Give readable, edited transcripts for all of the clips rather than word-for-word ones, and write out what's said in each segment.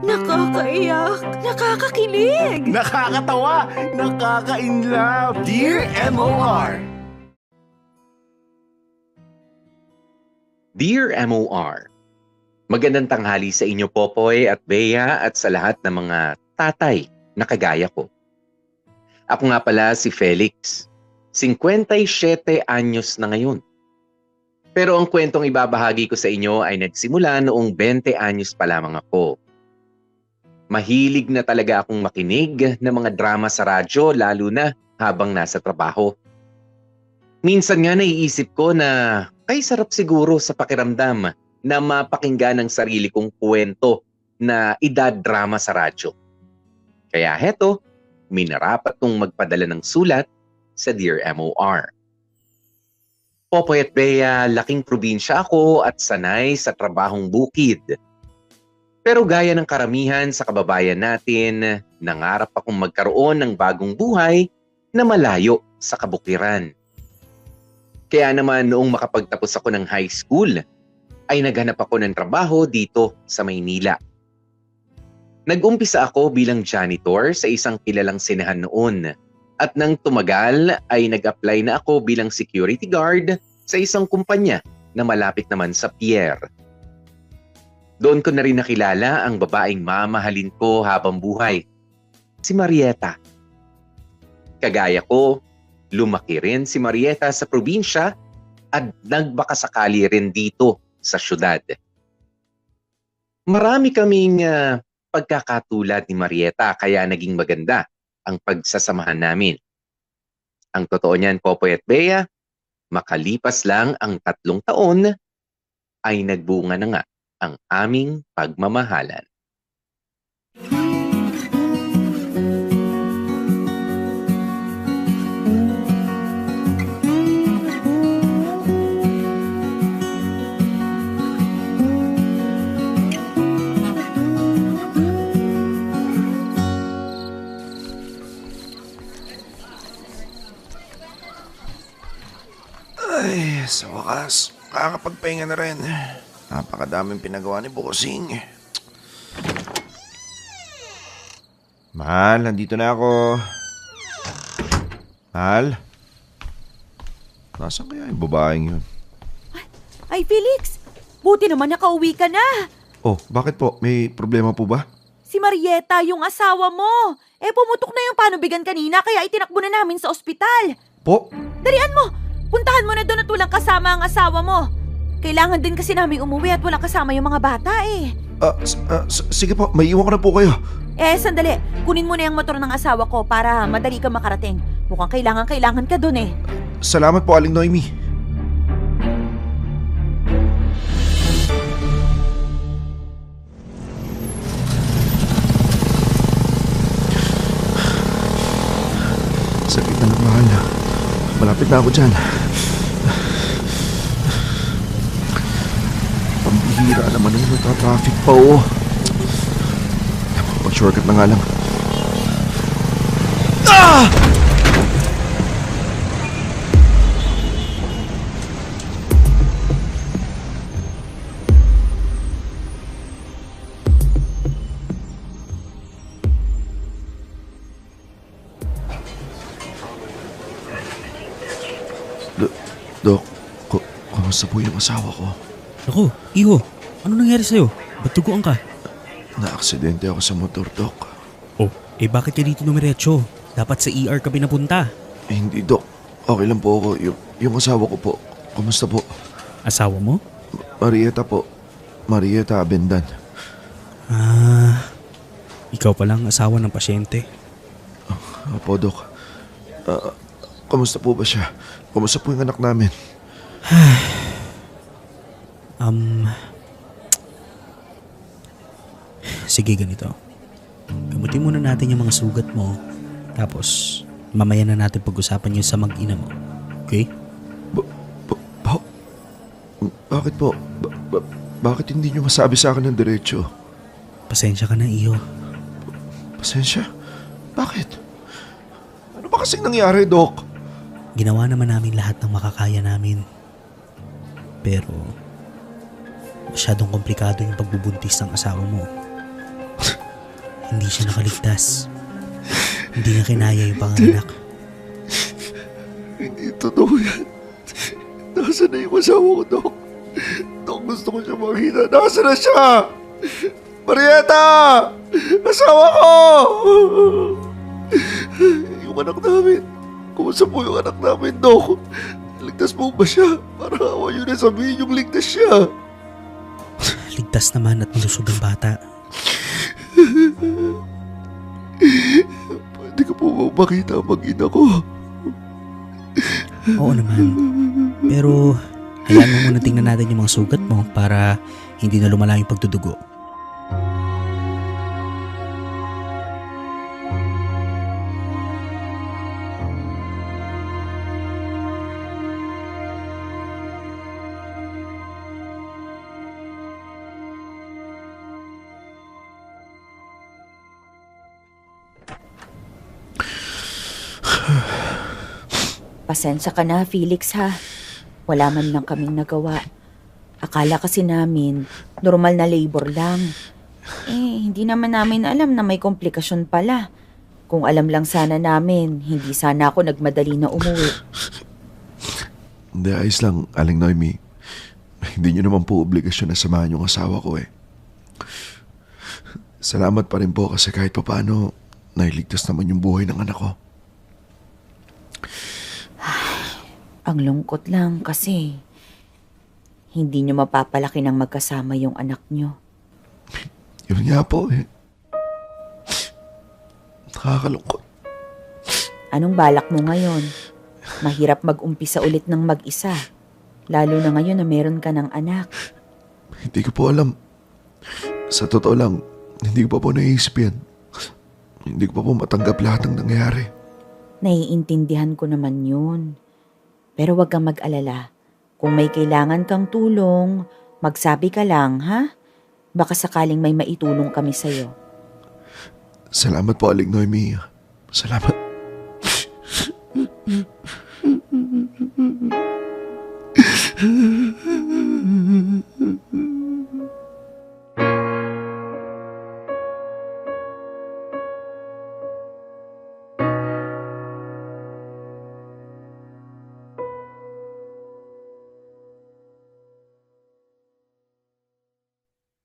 Nakakaiyak, nakakakilig. Nakakatawa, nakaka-inlove. Dear MOR. Dear MOR, magandang tanghali sa inyo Popoy at Bea at sa lahat ng mga tatay na kagaya ko. Ako nga pala si Felix, 57 anyos na ngayon. Pero ang kwentong ibabahagi ko sa inyo ay nagsimula noong 20 anyos pa lamang ako. Mahilig na talaga akong makinig ng mga drama sa radyo lalo na habang nasa trabaho. Minsan nga naiisip ko na ay sarap siguro sa pakiramdam na mapakinggan ang sarili kong kwento na idadrama sa radyo. Kaya heto, minarapat kong magpadala ng sulat sa Dear MOR. Popoy at Bea, laking probinsya ako at sanay sa trabahong bukid. Pero gaya ng karamihan sa kababayan natin, nangarap akong magkaroon ng bagong buhay na malayo sa kabukiran. Kaya naman noong makapagtapos ako ng high school, ay naghanap ako ng trabaho dito sa Maynila. Nag-umpisa ako bilang janitor sa isang kilalang sinehan noon. At nang tumagal ay nag-apply na ako bilang security guard sa isang kumpanya na malapit naman sa pier. Doon ko na rin nakilala ang babaeng mamahalin ko habang buhay, si Marieta. Kagaya ko, lumaki rin si Marieta sa probinsya at nagbakasakali rin dito sa syudad. Marami kaming pagkakatulad ni Marieta kaya naging maganda ang pagsasamahan namin. Ang totoo niyan, Popoy at Bea, makalipas lang ang 3 taon ay nagbunga na nga ang aming pagmamahalan. Ay, sa wakas, makakapagpahinga na rin. Napakadaming pinagawa ni Bossing. Mahal, nandito na ako. Mahal? Nasaan kaya yung babaeng yun? Ay, Felix, buti naman nakauwi ka na. Oh, bakit po? May problema po ba? Si Marieta, yung asawa mo. Pumutok na yung panubigan kanina kaya itinakbo na namin sa ospital. Po? Dalian mo! Puntahan mo na doon at walang kasama ang asawa mo. Kailangan din kasi namin umuwi at walang kasama yung mga bata eh. Sige po, may iwan ko na po kayo. Sandali. Kunin mo na yung motor ng asawa ko para madali ka makarating. Mukhang kailangan ka doon eh. Salamat po, Aling Noemi. Sakit na ng mahal. Malapit na ako dyan. Pambihira naman yung nagka-traffic pa, oh. Mag-shortcut na nga lang. Ah! Dok, kumusta po yung asawa ko? Ako, iho, ano nangyari sa'yo? Ba't duguan ka? Na-aksidente ako sa motor, Dok. Oh, bakit ka dito numiretso? Dapat sa ER ka pinapunta. Hindi, Dok. Okay lang po ako. Yung asawa ko po. Kumusta po? Asawa mo? Marieta po. Marieta Abendan. Ikaw palang asawa ng pasyente. Opo, Dok. Kumusta po ba siya? Kumusta po yung anak namin? Sige, ganito. Gamutin muna natin yung mga sugat mo. Tapos, mamaya na natin pag-usapan yun sa mag-ina mo. Okay? Bakit po? Bakit hindi niyo masabi sa akin ng diretso? Pasensya ka na, iho. Pasensya? Bakit? Ano ba kasing nangyari, Dok? Ginawa naman namin lahat ng makakaya namin. Pero, masyadong komplikado yung pagbubuntis ng asawa mo. Hindi siya nakaligtas. Hindi niya kinaya yung panganak. Hindi totoo yan. Nasaan na yung asawa ko, Dok? Dok, gusto ko siya makita. Nasaan na siya? Marieta! Asawa ko! Yung anak namin. Kumusta po yung anak namin, Dok? Ligtas po ba siya? Para awa yun na sabihin yung ligtas siya. Ligtas naman at malusog ang bata. Pwede ka po ba makita ang mag-ina ko? Oo naman. Pero hayaan mo muna tingnan natin yung mga sugat mo para hindi na lumala yung pagdudugo. Pasensya ka na, Felix, ha? Wala man lang kaming nagawa. Akala kasi namin, normal na labor lang. Hindi naman namin alam na may komplikasyon pala. Kung alam lang sana namin, hindi sana ako nagmadali na umuwi. Hindi, ayos lang, Aling Noemi. Hindi niyo naman po obligasyon na samahan yung asawa ko eh. Salamat pa rin po kasi kahit papaano, nailigtas naman yung buhay ng anak ko. Ang lungkot lang kasi hindi nyo mapapalaki ng magkasama yung anak nyo. Yun nga po eh. Nakakalungkot. Anong balak mo ngayon? Mahirap mag-umpisa ulit ng mag-isa. Lalo na ngayon na meron ka ng anak. Hindi ko po alam. Sa totoo lang, hindi ko pa po naisip yan. Hindi ko pa po matanggap lahat ng nangyari. Naiintindihan ko naman yun. Pero wag kang mag-alala. Kung may kailangan kang tulong, magsabi ka lang, ha? Baka sakaling may maitulong kami sa'yo. Salamat po, Aling Noemi. Salamat.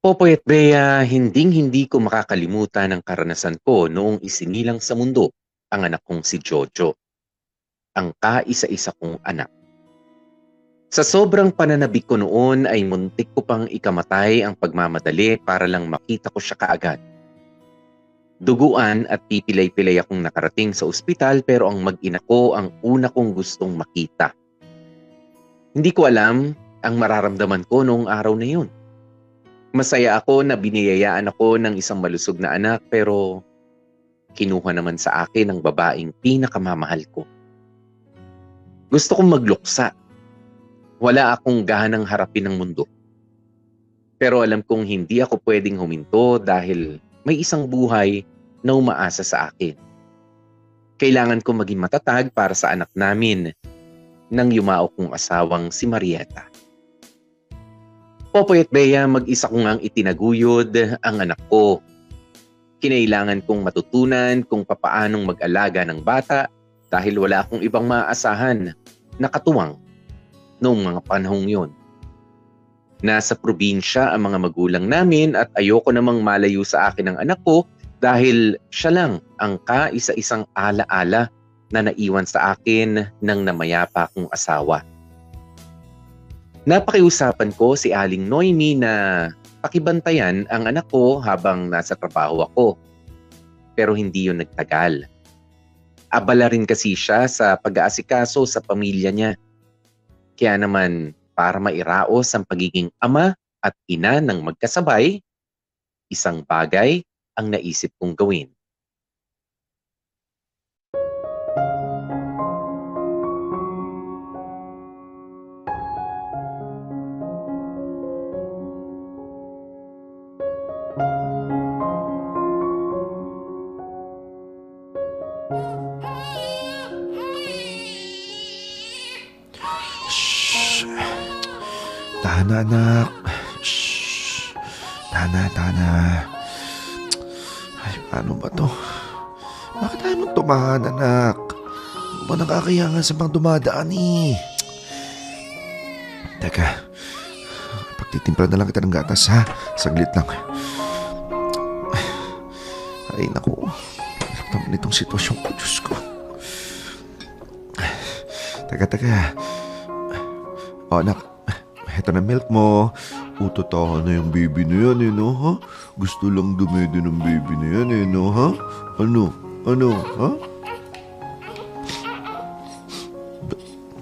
Popoy at Bea, hinding-hindi ko makakalimutan ang karanasan ko noong isinilang sa mundo ang anak kong si Jojo, ang kaisa-isa kong anak. Sa sobrang pananabik ko noon ay muntik ko pang ikamatay ang pagmamadali para lang makita ko siya kaagad. Duguan at pipilay-pilay akong nakarating sa ospital pero ang mag-ina ko ang una kong gustong makita. Hindi ko alam ang mararamdaman ko noong araw na yun. Masaya ako na biniyayaan ako ng isang malusog na anak pero kinuha naman sa akin ang babaeng pinakamamahal ko. Gusto kong magluksa. Wala akong gahanang harapin ng mundo. Pero alam kong hindi ako pwedeng huminto dahil may isang buhay na umaasa sa akin. Kailangan kong maging matatag para sa anak namin nang yumao kong asawang si Marieta. Popoy at Bea, mag-isa ko ngang itinaguyod ang anak ko. Kinailangan kong matutunan kung papaanong mag-alaga ng bata dahil wala akong ibang maaasahan na katuwang noong mga panahong yon. Nasa probinsya ang mga magulang namin at ayoko namang malayo sa akin ang anak ko dahil siya lang ang kaisa-isang ala-ala na naiwan sa akin ng namayapa kong asawa. Napakiusapan ko si Aling Noemi na pakibantayan ang anak ko habang nasa trabaho ako. Pero hindi yun nagtagal. Abala rin kasi siya sa pag-aasikaso sa pamilya niya. Kaya naman para mairaos ang pagiging ama at ina ng magkasabay, isang bagay ang naisip kong gawin. Tana, anak. Shh. Tana. Ay, paano ba to? Bakit tayo magtumahan, anak? Ano ba nakakayangan sa mga dumadaan eh? Teka, pagtitimpla na lang kita ng gatas ha. Saglit lang. Ay, naku. Hirap naman itong sitwasyon ko, Diyos ko. Teka. O anak, heto na milk mo. Utatahan na yung baby na yan eh, no, ha? Gusto lang dumede ng baby na yan eh, no, ha? Ano, ha?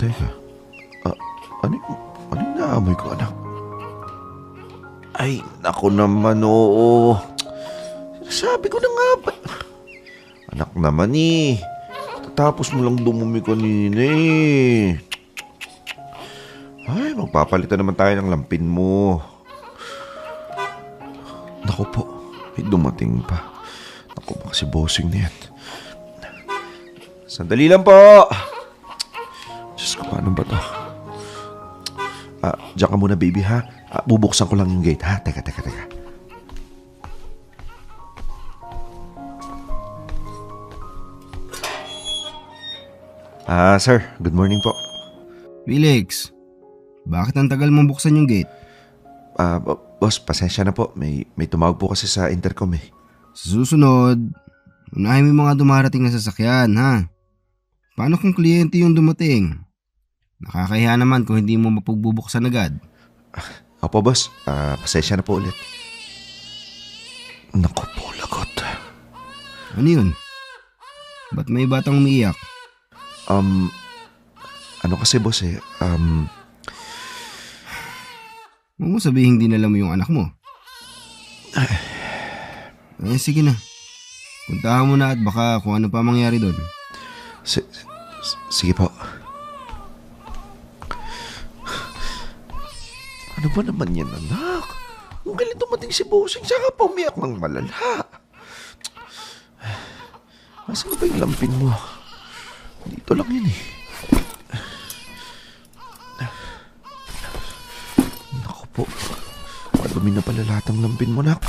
Teka, ano yung naamoy ko, anak? Ay, naku naman, oo. Sabi ko na nga ba? Anak naman eh. Tapos mo lang dumumi kanina eh. Ay, magpapalitan naman tayo ng lampin mo. Naku po, may dumating pa. Naku, baka si bossing na yan. Sandali lang po. Diyos ko, paano ba to? Diyan ka muna baby ha. Bubuksan ko lang yung gate ha. Teka. Sir, good morning po. Felix, bakit ang tagal mong buksan yung gate? Boss, pasensya na po. May tumawag po kasi sa intercom eh. Sa susunod, unahin mo yung mga dumarating na sasakyan, ha? Paano kung kliyente yung dumating? Nakakahiya naman kung hindi mo mapagbubuksan agad. Opo, boss. Pasensya na po ulit. Naku po, lagot. Ano yun? Ba't may batang umiiyak? Ano kasi, boss eh? Huwag mo sabihin dinala mo yung anak mo. Sige na. Puntahan mo na at baka kung ano pa mangyari doon. Sige po. Ano ba naman yan, anak? Kung kailan dumating si bossing, saka pa umiyak ng malala. Asan ba yung lampin mo? Dito lang yun eh. Naku po. Madumi na pala lahat ng lampin mo, nak.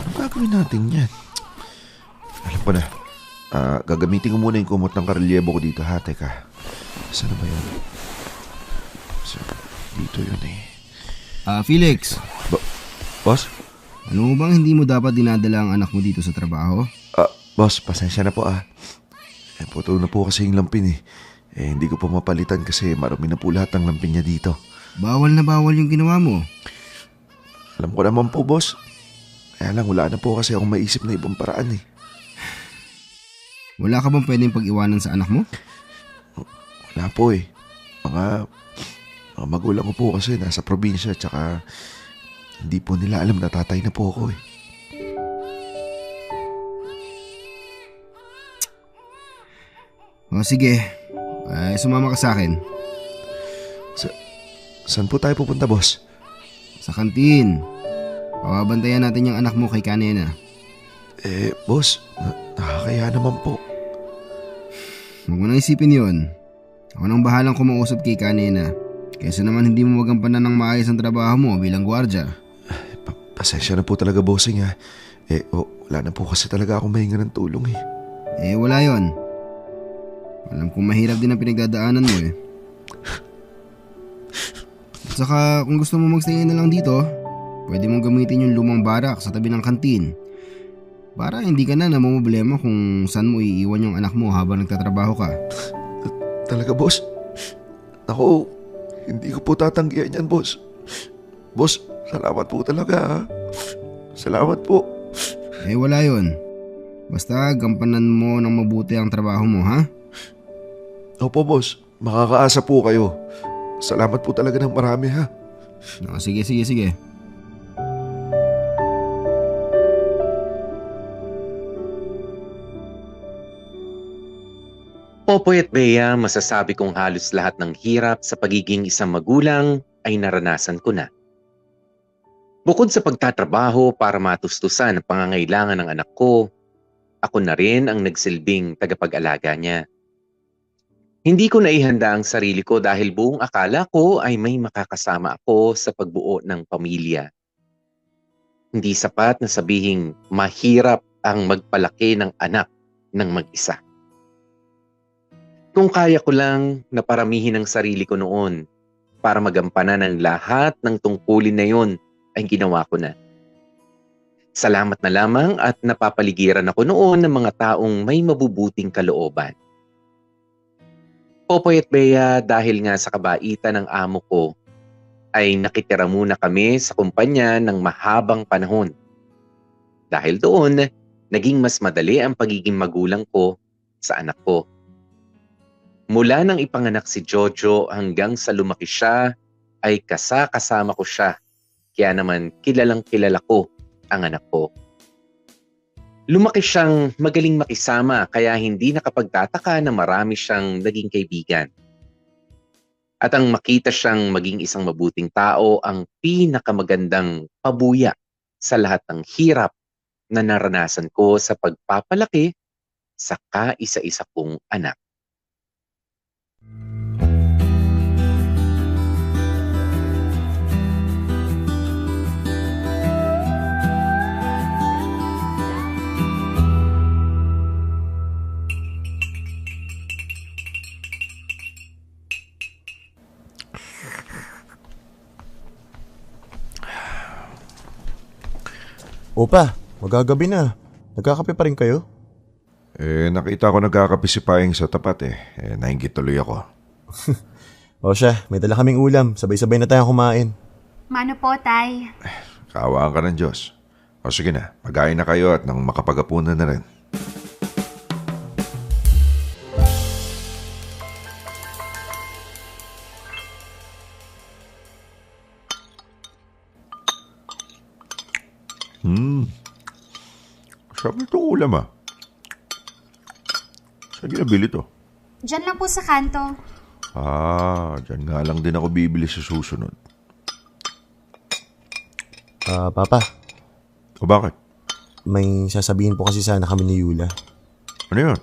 Anong gagawin natin yan? Alam ko na. Gagamitin ko muna yung kumot ng karelyebo ko dito, ha? Teka. Saan na ba yan? Dito yun eh. Felix. Boss? Ano mo bang hindi mo dapat dinadala ang anak mo dito sa trabaho? Boss, pasensya na po Puto na po kasi yung lampin eh. Hindi ko pa mapalitan kasi marami na po lahat ng lampin niya dito. Bawal na bawal yung ginawa mo. Alam ko naman po, boss. Kaya lang, wala na po kasi akong maisip na ibang paraan eh. Wala ka bang pwedeng pag-iwanan sa anak mo? Wala po eh. Mga magulang ko po kasi nasa probinsya tsaka hindi po nila alam na tatay na po ako eh. O sige, sumama ka sa akin. Saan po tayo pupunta, boss? Sa kantin. Pababantayan natin yung anak mo kay Kanena. Boss, nakakaya naman po. Huwag mo nang isipin yun. Ako nang bahalang kumausap kay Kanena. Kaysa naman hindi mo magampanan ng maayos ang trabaho mo bilang gwardya. Pasensya na po talaga, bossing ha. Wala na po kasi talaga akong mahinga ng tulong eh. Wala yon. Alam kong mahirap din ang pinagdadaanan mo eh. At saka kung gusto mo magstay na lang dito, pwede mong gamitin yung lumang barak sa tabi ng kantin. Para hindi ka na namumblema kung saan mo iiwan yung anak mo habang nagtatrabaho ka. Talaga, boss? Ako, hindi ko po tatanggihan yan, boss. Boss, salamat po talaga ha. Salamat po. Wala yon. Basta gampanan mo ng mabuti ang trabaho mo, ha? Opo, boss. Makakaasa po kayo. Salamat po talaga ng marami, ha? Sige. Popoy at Bea, masasabi kong halos lahat ng hirap sa pagiging isang magulang ay naranasan ko na. Bukod sa pagtatrabaho para matustusan ang pangangailangan ng anak ko, ako na rin ang nagsilbing tagapag-alaga niya. Hindi ko naihanda ang sarili ko dahil buong akala ko ay may makakasama ako sa pagbuo ng pamilya. Hindi sapat na sabihing mahirap ang magpalaki ng anak ng mag-isa. Kung kaya ko lang na paramihin ang sarili ko noon para magampanan ang lahat ng tungkulin na yun, ay ginawa ko na. Salamat na lamang at napapaligiran ako noon ng mga taong may mabubuting kalooban. Popoy at Bea, dahil nga sa kabaitan ng amo ko, ay nakitira muna kami sa kumpanya ng mahabang panahon. Dahil doon, naging mas madali ang pagiging magulang ko sa anak ko. Mula nang ipanganak si Jojo hanggang sa lumaki siya, ay kasama ko siya. Kaya naman kilalang kilala ko ang anak ko. Lumaki siyang magaling makisama kaya hindi nakapagtataka na marami siyang naging kaibigan. At ang makita siyang maging isang mabuting tao ang pinakamagandang pabuya sa lahat ng hirap na naranasan ko sa pagpapalaki sa kaisa-isa kong anak. Opa, magagabi na. Nagkakape pa rin kayo? Nakita ko nagkakape si Paeng sa tapat nainggit tuloy ako. O siya, may dala kaming ulam. Sabay-sabay na tayong kumain. Mano po, Tay? Kaawaan ka ng Diyos. O sige na, magain na kayo at nang makapagapunan na rin. Sarap nitong ulam Saan ginabili to? Diyan lang po sa kanto. Dyan nga lang din ako bibili sa susunod. Papa, O bakit? may sasabihin po kasi sana kami ni Yula. Ano yun?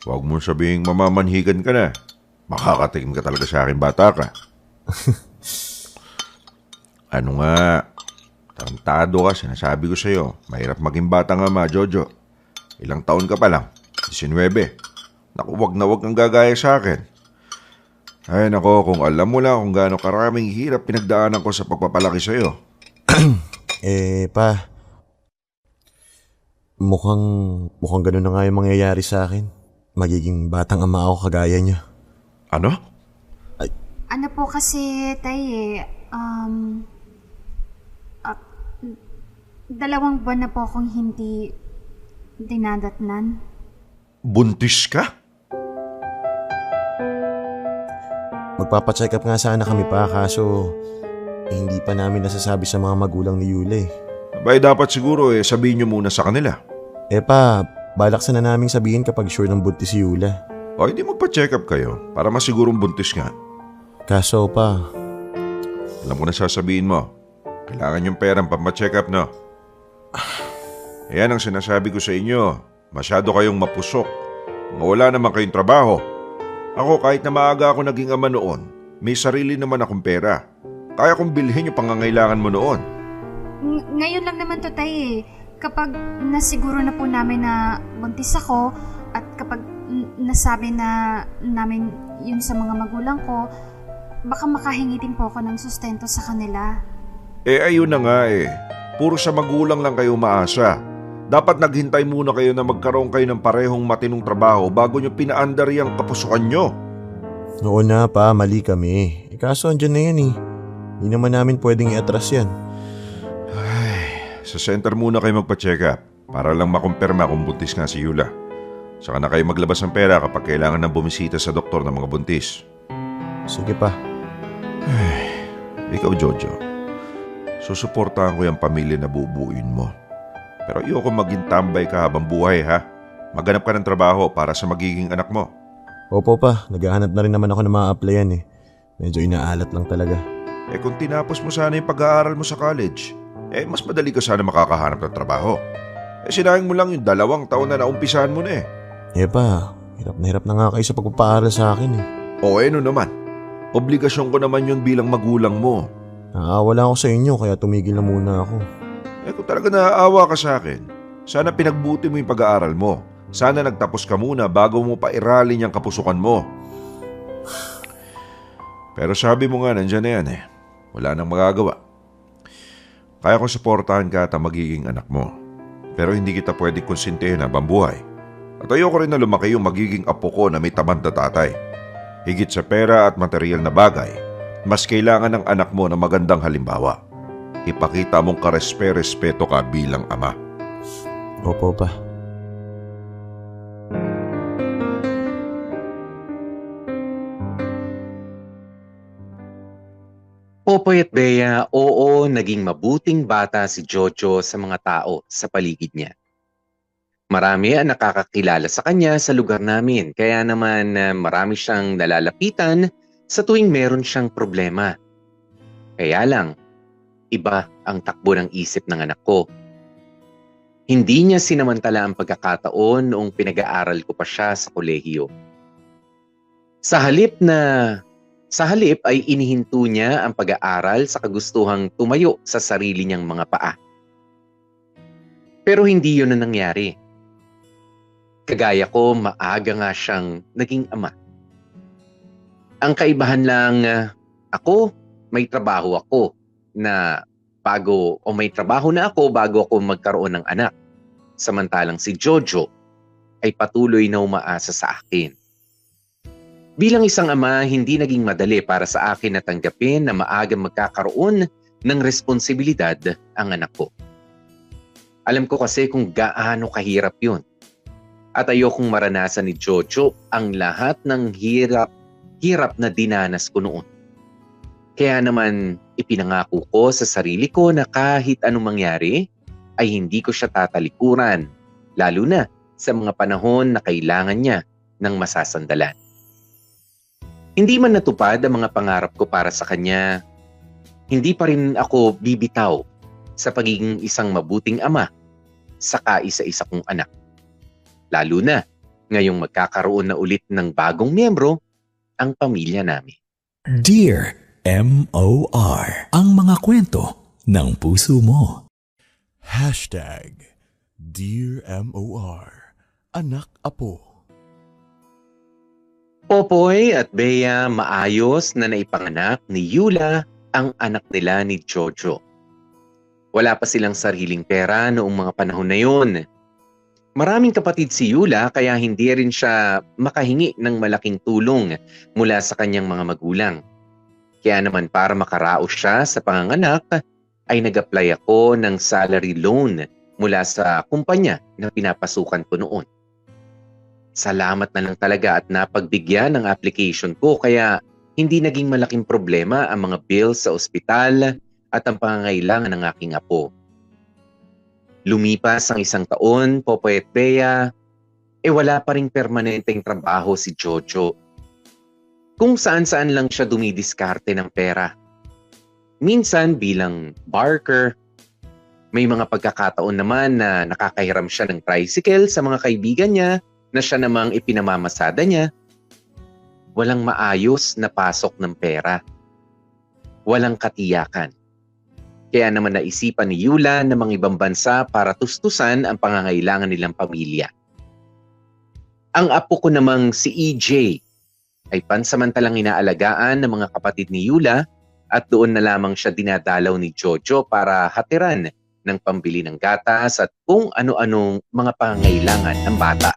Huwag mo sabihing mamamanhigan ka na. Makakatikim ka talaga sa akin, bata ka. Ano nga? Tarantado ka, sinasabi ko sa'yo. Mahirap maging batang ama, Jojo. Ilang taon ka pa lang? 19. Naku, wag na wag kang gagaya sa akin. Ay nako, kung alam mo lang kung gaano karaming hirap pinagdaanan ko sa pagpapalaki sa'yo. Pa, mukhang ganun na nga yung mangyayari sa akin. Magiging batang ama ako kagaya niya. Ano? Ano po kasi, Tay, 2 buwan na po akong hindi dinadatnan. Buntis ka? Magpapacheck up nga sana kami pa, kaso hindi pa namin nasasabi sa mga magulang ni Yula Abay, dapat siguro sabihin nyo muna sa kanila. Pa, balak sana naming sabihin kapag sure ng buntis si Yula. O hindi magpa-check up kayo para masigurong buntis nga. Kaso pa, Alam ko na sasabihin mo. Kailangan yung perang pampacheck up, no? Ayan ang sinasabi ko sa inyo. Masyado kayong mapusok. Mga wala naman kayong trabaho. Ako kahit na maaga ako naging ama noon, may sarili naman akong pera. Kaya kong bilhin yung pangangailangan mo noon. Ngayon lang naman to, Tay. Kapag nasiguro na po namin na buntis ako at kapag nasabi na namin yun sa mga magulang ko, baka makahingi din po ako ng sustento sa kanila. Ayun na nga Puro sa magulang lang kayo maasa. Dapat naghintay muna kayo na magkaroon kayo ng parehong matinong trabaho bago nyo pinaandar yung kapusukan nyo. Oo na pa, mali kami. Kaso andyan na yan Hindi naman namin pwedeng i-atras yan. Sa center muna kayo magpa-check up para lang makumpirma kung buntis nga si Yula. Saka na kayo maglabas ng pera kapag kailangan ng bumisita sa doktor ng mga buntis. Sige pa. Ikaw, Jojo, susuportahan ko yung pamilya na bubuuin mo. Pero ayoko maging tambay ka habang buhay, ha? Maghanap ka ng trabaho para sa magiging anak mo. Opo pa, naghahanap na rin naman ako ng mga applyan Medyo inaalat lang talaga. Kung tinapos mo sana yung pag-aaral mo sa college, mas madali ka sana makakahanap ng trabaho. Sinayang mo lang yung 2 taon na naumpisahan mo na Pa, hirap na nga kayo sa pagpapaaral sa akin ano naman? Obligasyon ko naman yun bilang magulang mo. Naaawa lang ako sa inyo kaya tumigil na muna ako. Kung talaga naaawa ka sa akin, Sana pinagbuti mo yung pag-aaral mo. Sana nagtapos ka muna bago mo pa iralin yung kapusukan mo. Pero sabi mo nga, nandyan na yan eh. Wala nang magagawa. Kaya ko suportahan ka at ang magiging anak mo. Pero hindi kita pwedeng konsintihin habang buhay. At ayoko rin na lumaki yung magiging apo ko na may tamad na tatay. Higit sa pera at material na bagay, mas kailangan ng anak mo na magandang halimbawa. Ipakita mong karespe-respeto ka bilang ama. Opo pa. Popoy at Bea, oo, naging mabuting bata si Jojo sa mga tao sa paligid niya. Marami ang nakakakilala sa kanya sa lugar namin, kaya naman marami siyang nalalapitan sa tuwing meron siyang problema. Kaya lang, iba ang takbo ng isip ng anak ko. Hindi niya sinamantala ang pagkakataon noong pinag-aaral ko pa siya sa kolehiyo. Sa halip ay inihinto niya ang pag-aaral sa kagustuhang tumayo sa sarili niyang mga paa. Pero hindi yun ang nangyari. Kagaya ko, maaga nga siyang naging ama. Ang kaibahan lang, may trabaho na ako bago ako magkaroon ng anak. Samantalang si Jojo ay patuloy na umaasa sa akin. Bilang isang ama, hindi naging madali para sa akin na tanggapin na maagang magkakaroon ng responsibilidad ang anak ko. Alam ko kasi kung gaano kahirap yun. At ayokong maranasan ni Jojo ang lahat ng hirap na dinanas ko noon. Kaya naman ipinangako ko sa sarili ko na kahit anong mangyari, ay hindi ko siya tatalikuran, lalo na sa mga panahon na kailangan niya ng masasandalan. Hindi man natupad ang mga pangarap ko para sa kanya, hindi pa rin ako bibitaw sa pagiging isang mabuting ama sa kaisa-isa kong anak. Lalo na ngayong magkakaroon na ulit ng bagong miyembro ang pamilya namin. Dear M.O.R. Ang mga kwento ng puso mo. Dear M.O.R. Anak Apo. Popoy at Bea, maayos na naipanganak ni Yula ang anak nila ni Jojo. Wala pa silang sariling pera noong mga panahon na yun. Maraming kapatid si Yula kaya hindi rin siya makahingi ng malaking tulong mula sa kanyang mga magulang. Kaya naman para makaraos siya sa panganganak ay nag-apply ako ng salary loan mula sa kumpanya na pinapasukan ko noon. Salamat na lang talaga at napagbigyan ng application ko kaya hindi naging malaking problema ang mga bills sa ospital at ang pangangailangan ng aking apo. Lumipas ang 1 taon, Popoy at Bea, wala pa ring permanenteng trabaho si Jojo. Kung saan-saan lang siya dumidiskarte ng pera. Minsan bilang barker, may mga pagkakataon naman na nakakahiram siya ng tricycle sa mga kaibigan niya na siya namang ipinamamasada niya. Walang maayos na pasok ng pera. Walang katiyakan. Kaya naman naisipan ni Yula na mga ibang bansa para tustusan ang pangangailangan nilang pamilya. Ang apo ko namang si EJ ay pansamantalang inaalagaan ng mga kapatid ni Yula at doon na lamang siya dinadalaw ni Jojo para hatiran ng pambili ng gatas at kung ano-anong mga pangangailangan ng bata.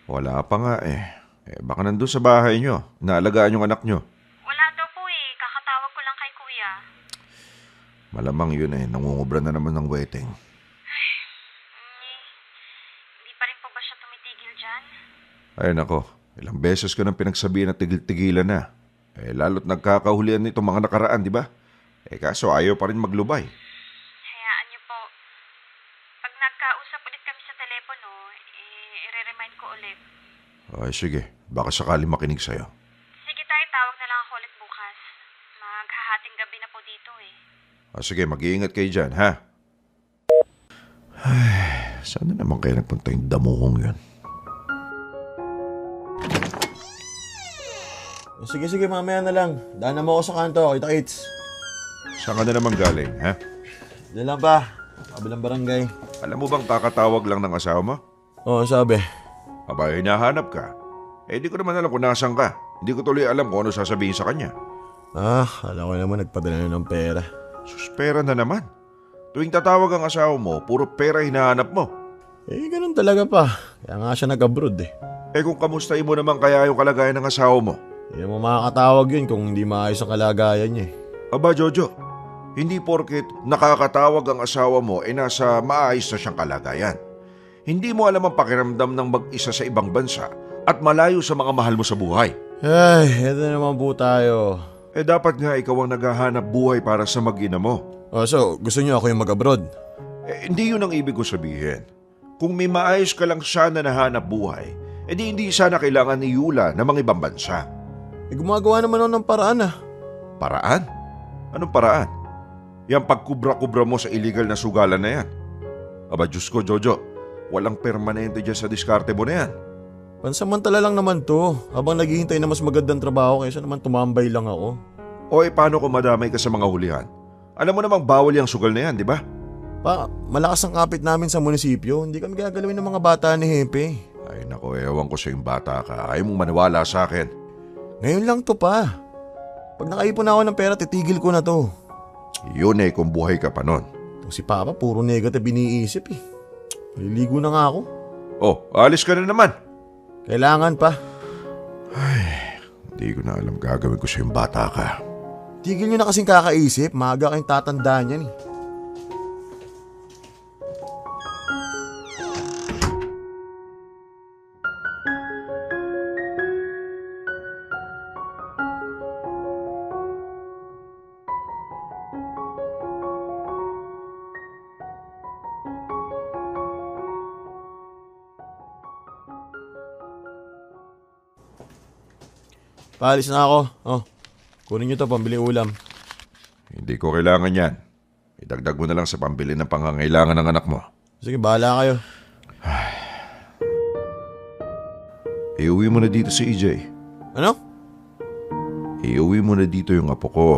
Wala pa nga baka nandun sa bahay nyo. Naalagaan yung anak nyo. Wala daw po kakatawag ko lang kay kuya. Malamang yun nangungubra na naman ng weteng. Hindi pa rin po ba siya tumitigil dyan? Ay nako, ilang beses ko nang pinagsabihan na tigil-tigilan na. Lalo't nagkakahulian nito mga nakaraan, di ba? Kaso ayaw pa rin maglubay. Hayaan niyo po. Pag nagkausap ulit kami sa telepono, i-remind ko ulit. Ay sige, baka sakali makinig sa'yo. Sige tayo, tawag na lang ako ulit bukas. Maghahating gabi na po dito eh. Sige, mag-iingat kayo dyan, ha? Ay, sana naman kayo nagpunta yung damuhong yun. Sige, mamaya na lang. Daan na mo ako sa kanto, kita-kits. Saan ka na naman galing, ha? Diyan lang pa, kabilang barangay. Alam mo bang kakatawag lang ng asawa mo? Oo, sabi. Aba, hinahanap ka. Di ko naman alam kung nasan ka. Hindi ko tuloy alam kung ano sasabihin sa kanya. Alam ko naman nagpadala na ng pera. Sus, pera na naman. Tuwing tatawag ang asawa mo, puro pera hinahanap mo. Ganun talaga pa. Kaya nga siya nag-abroad eh. Kung kamustahin mo naman kaya yung kalagayan ng asawa mo? Hindi mo makakatawag yun kung hindi maayos ang kalagayan niya eh. Aba, Jojo, hindi porket nakakatawag ang asawa mo nasa maayos na siyang kalagayan. Hindi mo alam ang pakiramdam ng mag-isa sa ibang bansa at malayo sa mga mahal mo sa buhay. Ay, eto naman po tayo. Dapat nga ikaw ang naghahanap buhay para sa mag-ina mo. So, gusto niyo ako yung mag-abroad? Hindi yun ang ibig ko sabihin. Kung may maayos ka lang sana na hanap buhay, hindi sana kailangan ni Yula ng mga ibang bansa. Gumagawa naman ako ng paraan ah. Paraan? Anong paraan? Yang pagkubra-kubra mo sa illegal na sugalan na yan. Aba, Diyos ko, Jojo, walang permanente dyan sa diskarte mo na yan. Pansamantala lang naman to. Habang naghihintay na mas magandang trabaho kaysa naman tumambay lang ako. Paano kung madamay ka sa mga hulihan? Alam mo namang bawal yung sugal na yan, di ba? Pa, malakas ang kapit namin sa munisipyo. Hindi kami gagalawin ng mga bata ni Hepe. Ay nako, ewan ko sa yung bata ka. Ayaw mong maniwala sa akin. Ngayon lang to pa. Pag nakaipon na ako ng pera, titigil ko na to. Yun kung buhay ka pa nun. Si Papa, puro negative iniisip eh. Maliligo na nga ako. Alis ka na naman. Kailangan pa. Ay, hindi ko na alam gagawin ko sa yung bata ka. Tigil nyo na kasing kakaisip. Maaga kayong tatandaan yan eh. Paalis na ako. Kunin nyo to, pambili ulam. Hindi ko kailangan yan. Idagdag mo na lang sa pambili ng pangangailangan ng anak mo. Sige, bahala kayo. Iuwi mo na dito si EJ. Ano? Iuwi mo na dito yung apo ko.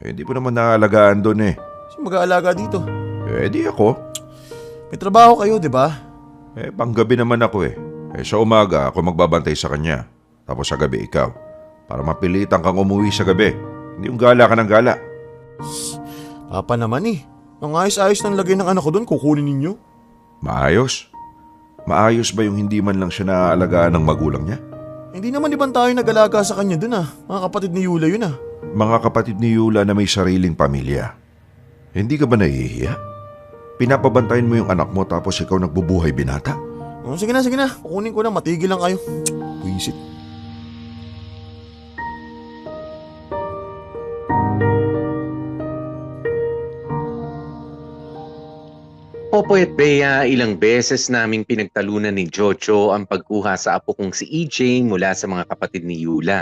Hindi po naman naaalagaan doon eh. Sino mag-aalaga dito? Di ako. May trabaho kayo, di ba? Panggabi naman ako eh. Sa umaga ako magbabantay sa kanya. Tapos sa gabi ikaw. Para mapilitan kang umuwi sa gabi. Hindi yung gala ka ng gala. Papa naman eh. Ang ayos-ayos ng lagay ng anak ko doon, kukunin ninyo. Maayos? Maayos ba yung hindi man lang siya naaalagaan ng magulang niya? Hindi naman ibang tayo nag-alaga sa kanya doon ah. Mga kapatid ni Yula yun ah. Mga kapatid ni Yula na may sariling pamilya. Hindi ka ba nahihiya? Pinapabantayan mo yung anak mo tapos ikaw nagbubuhay binata? Sige na. Kukunin ko na, matigil lang kayo. Puisit. Popoy at Bea, ilang beses naming pinagtalunan ni Jojo ang pagkuha sa apo kong si EJ mula sa mga kapatid ni Yula.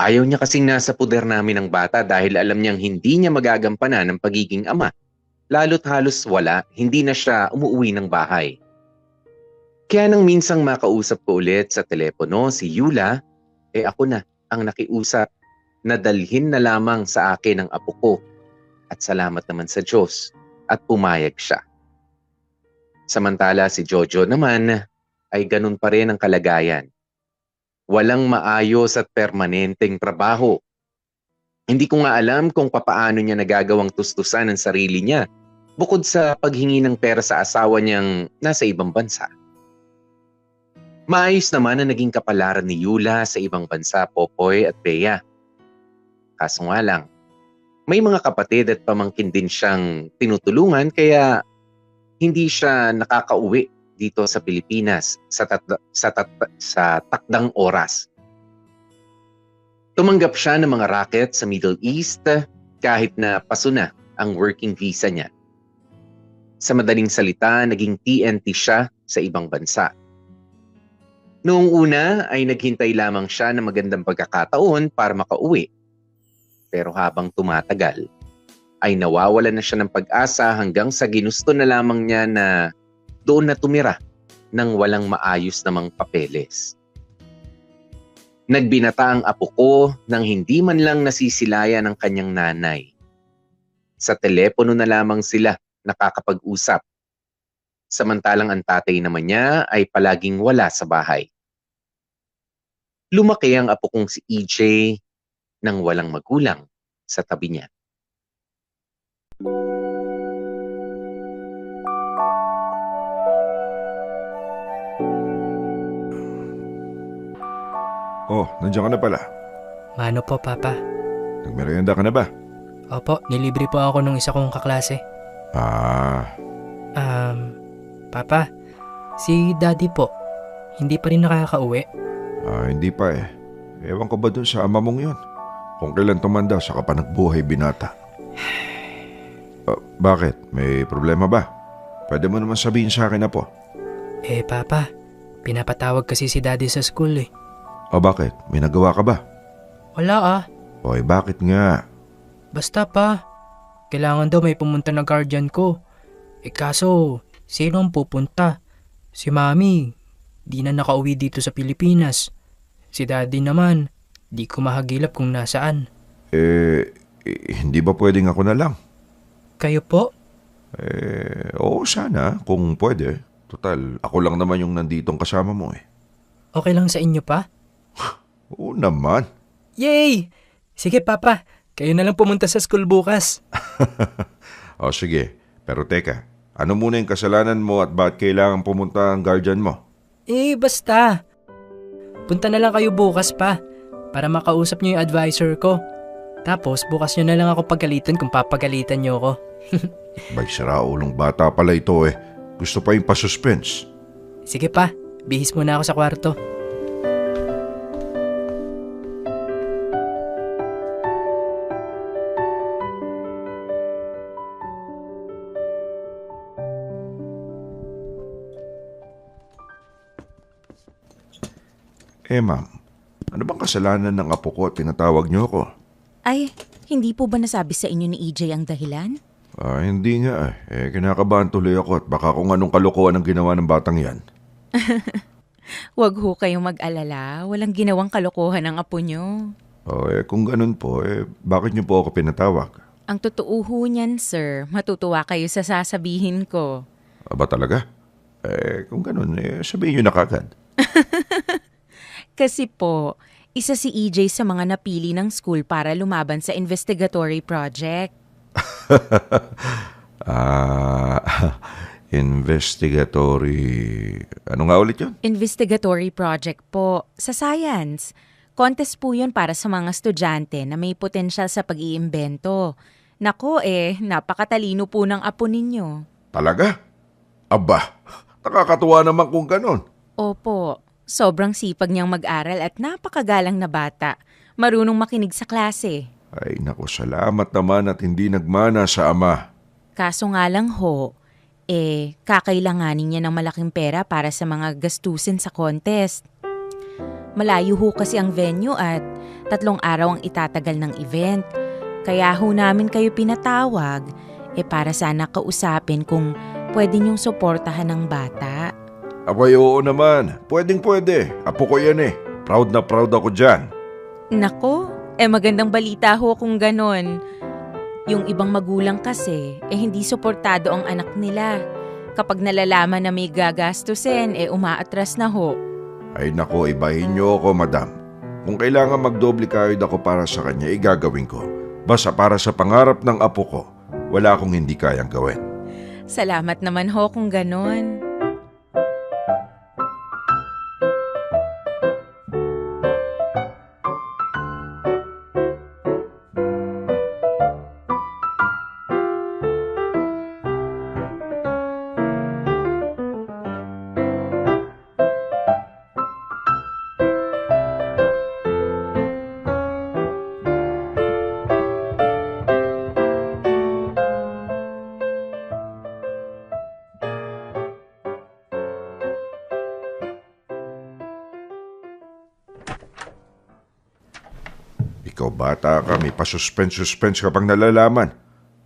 Ayaw niya kasing nasa puder namin ang bata dahil alam niyang hindi niya magagampanan ng pagiging ama. Lalo't halos wala, hindi na siya umuwi ng bahay. Kaya nang minsang makausap ko ulit sa telepono si Yula, ako na ang nakiusap na dalhin na lamang sa akin ang apo ko. At salamat naman sa Diyos. At pumayag siya. Samantala si Jojo naman ay ganun pa rin ang kalagayan. Walang maayos at permanenteng trabaho. Hindi ko nga alam kung papaano niya nagagawang tustusan ang sarili niya bukod sa paghingi ng pera sa asawa niyang nasa ibang bansa. Maayos naman ang naging kapalaran ni Yula sa ibang bansa, Popoy at Bea. Kaso nga lang, may mga kapatid at pamangkin din siyang tinutulungan kaya hindi siya nakakauwi dito sa Pilipinas sa takdang oras. Tumanggap siya ng mga racket sa Middle East kahit na paso na ang working visa niya. Sa madaling salita, naging TNT siya sa ibang bansa. Noong una ay naghintay lamang siya ng magandang pagkakataon para makauwi. Pero habang tumatagal, ay nawawalan na siya ng pag-asa hanggang sa ginusto na lamang niya na doon na tumira nang walang maayos namang papeles. Nagbinata ang apo ko nang hindi man lang nasisilayan ng kanyang nanay. Sa telepono na lamang sila nakakapag-usap. Samantalang ang tatay naman niya ay palaging wala sa bahay. Lumaki ang apo kong si EJ nang walang magulang sa tabi niya. Oh, nandiyan ka na pala. Mano po, Papa? Nagmerienda ka na ba? Opo, nilibre po ako nung isa kong kaklase. Ah, Papa, si Daddy po, hindi pa rin nakakauwi. hindi pa eh. Ewan ko ba dun sa ama mong yun? Kung kailan tumanda, saka pa nagbuhay binata. Bakit? May problema ba? Pwede mo naman sabihin sa akin na po. Papa, pinapatawag kasi si Daddy sa school eh. Bakit? May nagawa ka ba? Wala Oy, bakit nga? Basta pa, kailangan daw may pumunta na guardian ko. Kaso, sino ang pupunta? Si Mami, di na nakauwi dito sa Pilipinas. Si Daddy naman, di ko mahagilap kung nasaan. Hindi ba pwedeng ako na lang? Kayo po? Oo sana, kung pwede. Total, ako lang naman yung nanditong kasama mo eh. Okay lang sa inyo pa? Oo naman. Yay! Sige Papa, kayo na lang pumunta sa school bukas. Sige. Pero teka, ano muna yung kasalanan mo at bakit kailangan pumunta ang guardian mo? Basta. Punta na lang kayo bukas pa para makausap niyo yung advisor ko. Tapos bukas niyo na lang ako pagalitan kung papagalitan niyo ako. Bay, siraulong bata pala ito eh. Gusto pa yung pa-suspense. Sige pa, bihis muna ako sa kwarto. Ma'am, ano bang kasalanan ng apo ko at pinatawag niyo ako? Ay, hindi po ba nasabi sa inyo ni EJ ang dahilan? Hindi nga kinakabahan tuloy ako at baka kung anong kalokohan ang ginawa ng batang yan. Huwag ho kayong mag-alala. Walang ginawang kalokohan ang apo nyo. Kung ganun po, bakit niyo po ako pinatawag? Ang totoo ho niyan, sir. Matutuwa kayo sa sasabihin ko. Ba talaga? Kung ganun, sabihin niyo na kagad. Kasi po, isa si EJ sa mga napili ng school para lumaban sa investigatory project. Investigatory... Ano nga ulit yun? Investigatory project po. Sa science. Contest po yun para sa mga estudyante na may potensyal sa pag-iimbento. Nako napakatalino po ng apo ninyo. Talaga? Aba, nakakatuwa naman kung ganun. Opo. Sobrang sipag niyang mag-aral at napakagalang na bata. Marunong makinig sa klase. Ay naku, salamat naman at hindi nagmana sa ama. Kaso nga lang ho, kakailanganin niya ng malaking pera para sa mga gastusin sa contest. Malayo ho kasi ang venue at 3 araw ang itatagal ng event. Kaya ho namin kayo pinatawag para sana kausapin kung pwede niyong suportahan ng bata. Abay, oo naman. Pwedeng-pwede. Apo ko yan eh. Proud na proud ako dyan. Nako, magandang balita ho kung ganon. Yung ibang magulang kasi, hindi suportado ang anak nila. Kapag nalalaman na may gagastusin, umaatras na ho. Ay nako, ibahin niyo ako, madam. Kung kailangan magdoble kayod ako para sa kanya, gagawin ko. Basta para sa pangarap ng apo ko, wala akong hindi kayang gawin. Salamat naman ho kung ganon. Ikaw bata ka, may pa-suspense ka pang nalalaman.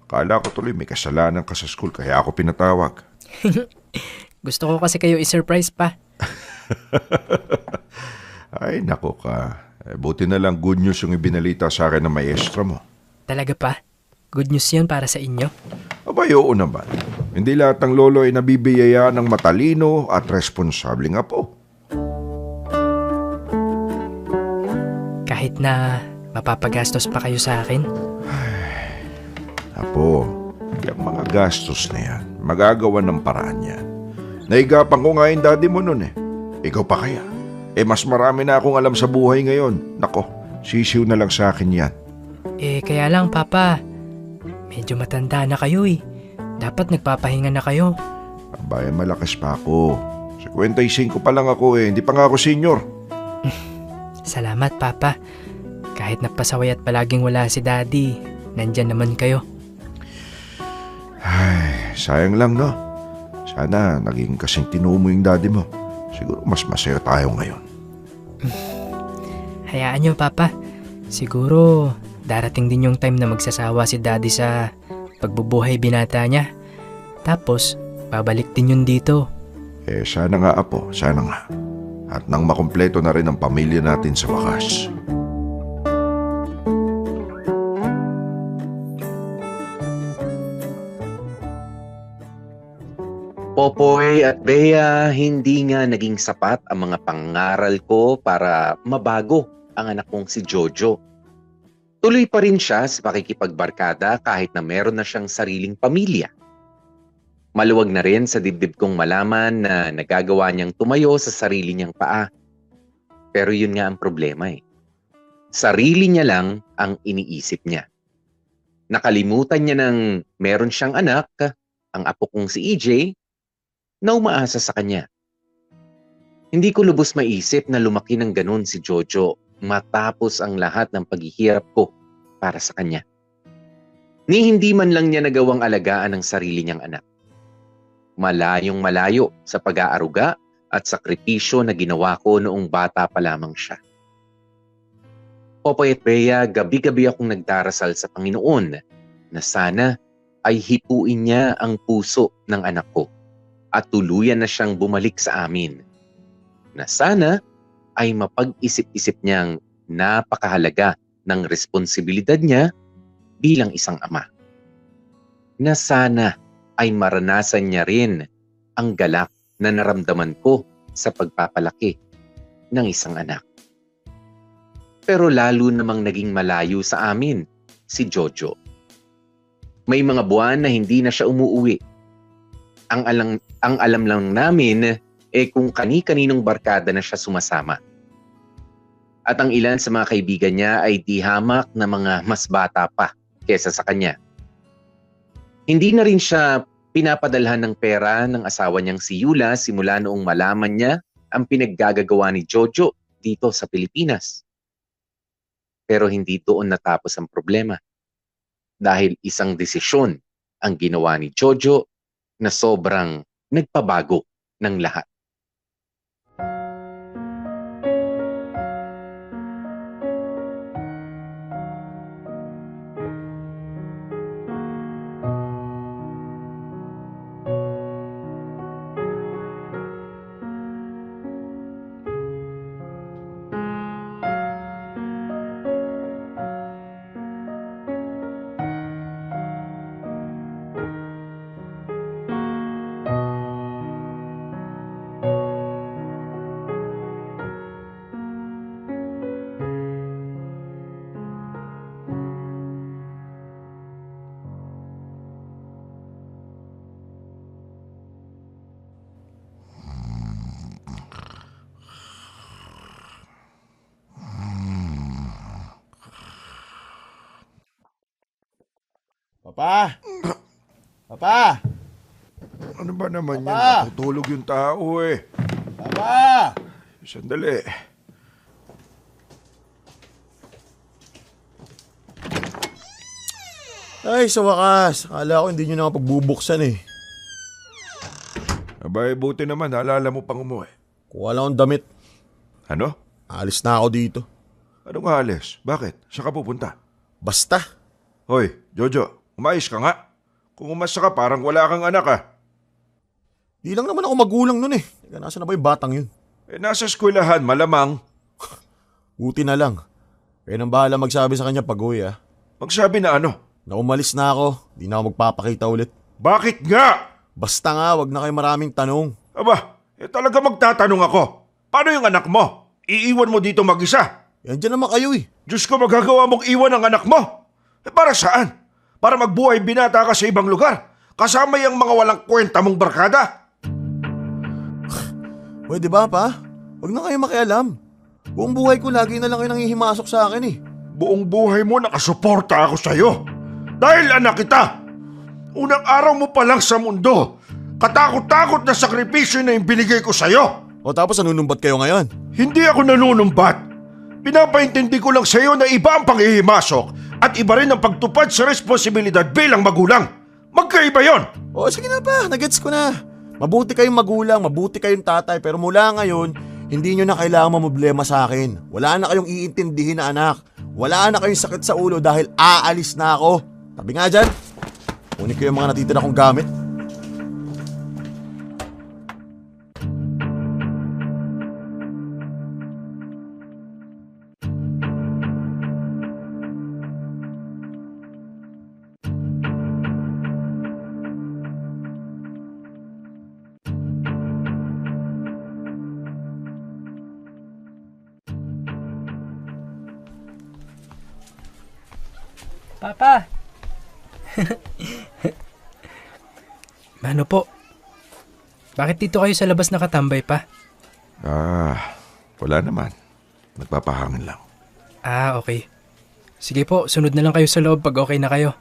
Akala ko tuloy may kasalanan ka sa school kaya ako pinatawag. Gusto ko kasi kayo i-surprise pa. Ay, nako ka. Buti na lang good news yung ibinalita sa akin ng maestro mo. Talaga pa? Good news yun para sa inyo? Abay, oo naman. Hindi lahat ng lolo ay nabibiyayaan ng matalino at responsableng apo. Kahit na mapapagastos pa kayo sa akin? Apo, yung mga gastos na yan, magagawa ng paraan yan. Naigapan ko nga yung daddy mo nun eh. Ikaw pa kaya? Mas marami na akong alam sa buhay ngayon. Nako, sisiw na lang sa akin yan. Kaya lang, Papa. Medyo matanda na kayo eh. Dapat nagpapahinga na kayo. Abay, malakas pa ako. 55 pa lang ako eh. Hindi pa nga ako senior. Salamat, Papa. Kahit napasaway at palaging wala si Daddy, nandyan naman kayo. Ay, sayang lang no. Sana naging kasing tinumo yung daddy mo. Siguro mas masaya tayo ngayon. Hayaan niyo, Papa. Siguro darating din yung time na magsasawa si Daddy sa pagbubuhay binata niya. Tapos, babalik din yun dito. Sana nga apo, sana nga. At nang makumpleto na rin ang pamilya natin sa wakas. Popoy at Bea, hindi nga naging sapat ang mga pangaral ko para mabago ang anak kong si Jojo. Tuloy pa rin siya sa pakikipagbarkada kahit na meron na siyang sariling pamilya. Maluwag na rin sa dibdib kong malaman na nagagawa niyang tumayo sa sarili niyang paa. Pero yun nga ang problema eh. Sarili niya lang ang iniisip niya. Nakalimutan niya ng meron siyang anak, ang apo kong si EJ, na umaasa sa kanya. Hindi ko lubos maisip na lumaki ng ganun si Jojo matapos ang lahat ng paghihirap ko para sa kanya. Ni hindi man lang niya nagawang alagaan ang sarili niyang anak. Malayong malayo sa pag-aaruga at sakripisyo na ginawa ko noong bata pa lamang siya. Popoy at Bea, gabi-gabi akong nagdarasal sa Panginoon na sana ay hipuin niya ang puso ng anak ko at tuluyan na siyang bumalik sa amin. Na sana ay mapag-isip-isip niyang napakahalaga ng responsibilidad niya bilang isang ama. Na sana ay maranasan niya rin ang galak na naramdaman ko sa pagpapalaki ng isang anak. Pero lalo namang naging malayo sa amin si Jojo. May mga buwan na hindi na siya umuuwi. Ang alam lang namin kung kani-kaninong barkada na siya sumasama. At ang ilan sa mga kaibigan niya ay di hamak na mga mas bata pa kesa sa kanya. Hindi na rin siya pinapadalhan ng pera ng asawa niyang si Yula simula noong malaman niya ang pinaggagawa ni Jojo dito sa Pilipinas. Pero hindi doon natapos ang problema. Dahil isang desisyon ang ginawa ni Jojo na sobrang nagpabago ng lahat. Papa! Papa! Ano ba naman Papa! yan? Natutulog yung tao eh. Papa! Sandali. Ay, sa wakas. Akala ko hindi nyo na pagbubuksan eh. Abay, buti naman. Naalala mo pang umuwi. Kuha lang akong damit. Ano? Alis na ako dito. Anong aalis? Bakit? Saan ka pupunta? Basta. Hoy, Jojo, umayos ka nga. Kung umasa ka, parang wala kang anak ah. Di lang naman ako magulang nun eh. Teka, nasa na ba yung batang yun? Nasa eskwelahan, malamang. Buti na lang. Kaya nang bahala magsabi sa kanya pag-uwi ah. Magsabi na ano? Na umalis na ako. Di na ako magpapakita ulit. Bakit nga? Basta nga, wag na kayo maraming tanong. Aba, talaga magtatanong ako. Paano yung anak mo? Iiwan mo dito mag-isa? Yan dyan naman kayo eh. Diyos ko, magagawa mong iwan ang anak mo? Para saan? Para magbuhay binata ka sa ibang lugar? Kasama yung mga walang kwenta mong barkada? Pwede ba pa? Wag na kayo makialam. Buong buhay ko lagi na lang kayo nanghihimasok sa akin eh. Buong buhay mo nakasuporta ako sa'yo. Dahil anak kita. Unang araw mo pa lang sa mundo. Katakot-takot na sakripisyo na yung binigay ko sa'yo. O tapos nanunumbat kayo ngayon? Hindi ako nanunumbat. Pinapaintindi ko lang sa'yo na iba ang panghihimasok at iba rin ang pagtupad sa responsibilidad bilang magulang. Magkaiba yon. O sige na pa, nagets ko na. Mabuti kayong magulang, mabuti kayong tatay, pero mula ngayon, hindi nyo na kailangan mamblema sa akin. Wala na kayong iintindihin na anak. Wala na kayong sakit sa ulo dahil aalis na ako. Tabi nga dyan. Kunin ko yung mga natitira kong gamit. Papa! Ano po? Bakit dito kayo sa labas nakatambay pa? Wala naman. Nagpapahangin lang. Okay. Sige po, sunod na lang kayo sa loob pag okay na kayo.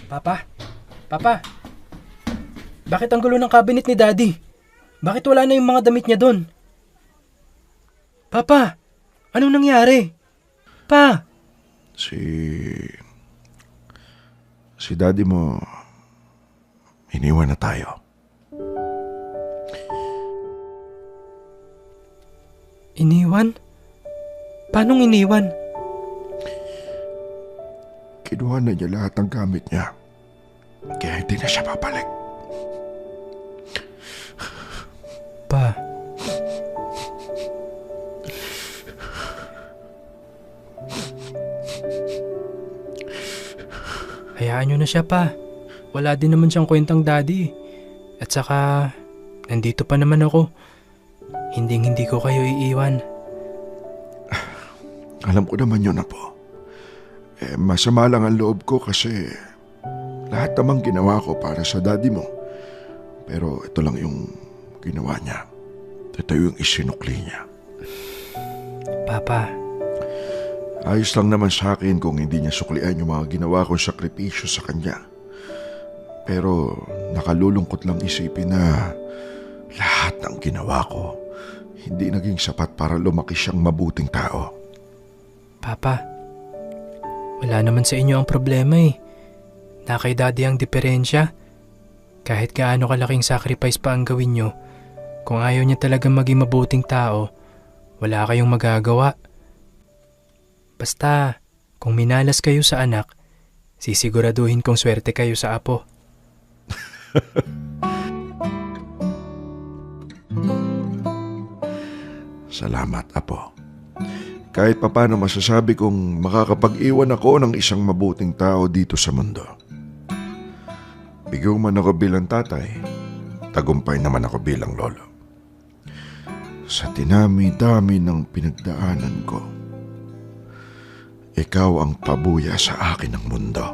Papa? Papa? Bakit ang gulo ng cabinet ni Daddy? Bakit wala na yung mga damit niya doon? Papa, anong nangyari? Pa! Si daddy mo, iniwan na tayo. Iniwan? Paanong iniwan? Kinuha na niya lahat ng gamit niya. Kaya hindi na siya babalik. Pa. Hayaan nyo na siya pa. Wala din naman siyang kwentang daddy. At saka, nandito pa naman ako. Hindi ko kayo iiwan. Alam ko naman yun na po. Masama lang ang loob ko kasi lahat namang ginawa ko para sa daddy mo. Pero ito lang yung ginawa niya. Ito yung isinukli niya. Papa. Ayos lang naman sa akin kung hindi niya suklian yung mga ginawa kong sakripisyo sa kanya. Pero nakalulungkot lang isipin na lahat ng ginawa ko hindi naging sapat para lumaki siyang mabuting tao. Papa, wala naman sa inyo ang problema eh. Na kay Daddy ang diferensya. Kahit gaano kalaking sacrifice pa ang gawin nyo, kung ayaw niya talagang maging mabuting tao, wala kayong magagawa. Basta, kung minalas kayo sa anak, sisiguraduhin kong swerte kayo sa apo. Salamat, Apo. Kahit papano masasabi kong makakapag-iwan ako ng isang mabuting tao dito sa mundo. Bigaw man ako bilang tatay, tagumpay naman ako bilang lolo. Sa tinami-dami ng pinagdaanan ko, ikaw ang pabuya sa akin ng mundo.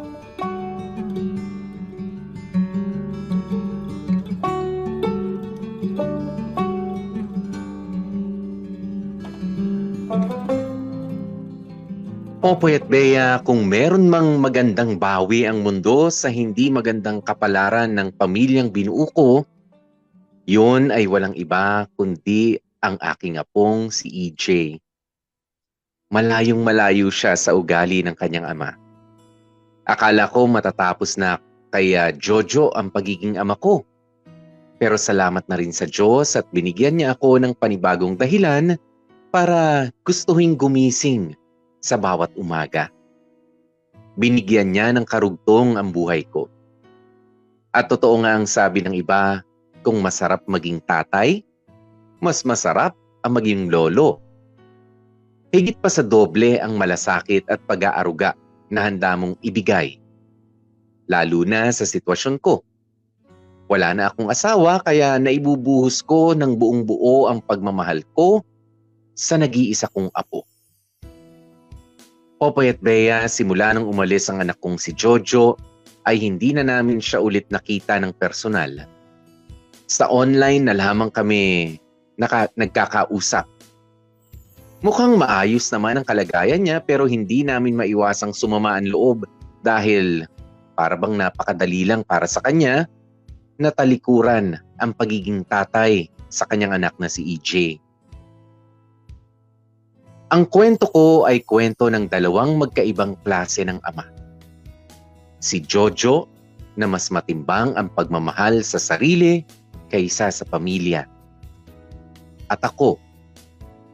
Popoy at Bea, kung meron mang magandang bawi ang mundo sa hindi magandang kapalaran ng pamilyang binuo ko, yun ay walang iba kundi ang aking apong si EJ. Malayong malayo siya sa ugali ng kanyang ama. Akala ko matatapos na kay Jojo ang pagiging ama ko. Pero salamat na rin sa Diyos at binigyan niya ako ng panibagong dahilan para gustuhin gumising sa bawat umaga. Binigyan niya ng karugtong ang buhay ko. At totoo nga ang sabi ng iba, kung masarap maging tatay, mas masarap ang maging lolo. Higit pa sa doble ang malasakit at pag-aaruga na handa mong ibigay. Lalo na sa sitwasyon ko. Wala na akong asawa kaya naibubuhos ko ng buong buo ang pagmamahal ko sa nag-iisa kong apo. Popoy at Bea, simula nang umalis ang anak kong si Jojo, ay hindi na namin siya ulit nakita ng personal. Sa online na lamang kami nagkakausap. Mukhang maayos naman ang kalagayan niya pero hindi namin maiwasang sumama ang loob dahil para bang napakadali lang para sa kanya na talikuran ang pagiging tatay sa kanyang anak na si EJ. Ang kwento ko ay kwento ng dalawang magkaibang klase ng ama. Si Jojo na mas matimbang ang pagmamahal sa sarili kaysa sa pamilya. At ako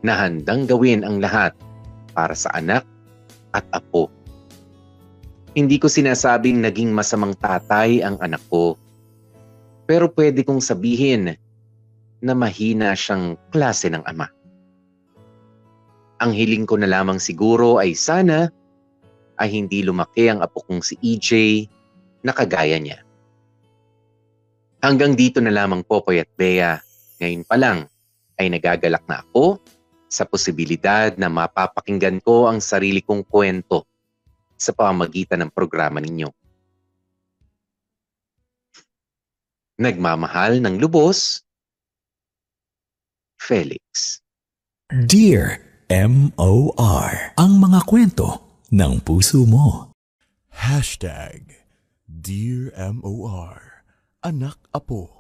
na handang gawin ang lahat para sa anak at apo. Hindi ko sinasabing naging masamang tatay ang anak ko. Pero pwede kong sabihin na mahina siyang klase ng ama. Ang hiling ko na lamang siguro ay sana ay hindi lumaki ang apo kong si EJ na kagaya niya. Hanggang dito na lamang Popoy at Bea. Ngayon pa lang ay nagagalak na ako sa posibilidad na mapapakinggan ko ang sarili kong kwento sa pamamagitan ng programa ninyo. Nagmamahal ng lubos, Felix. Dear M.O.R. Ang mga kwento ng puso mo. Dear M.O.R. Anak Apo.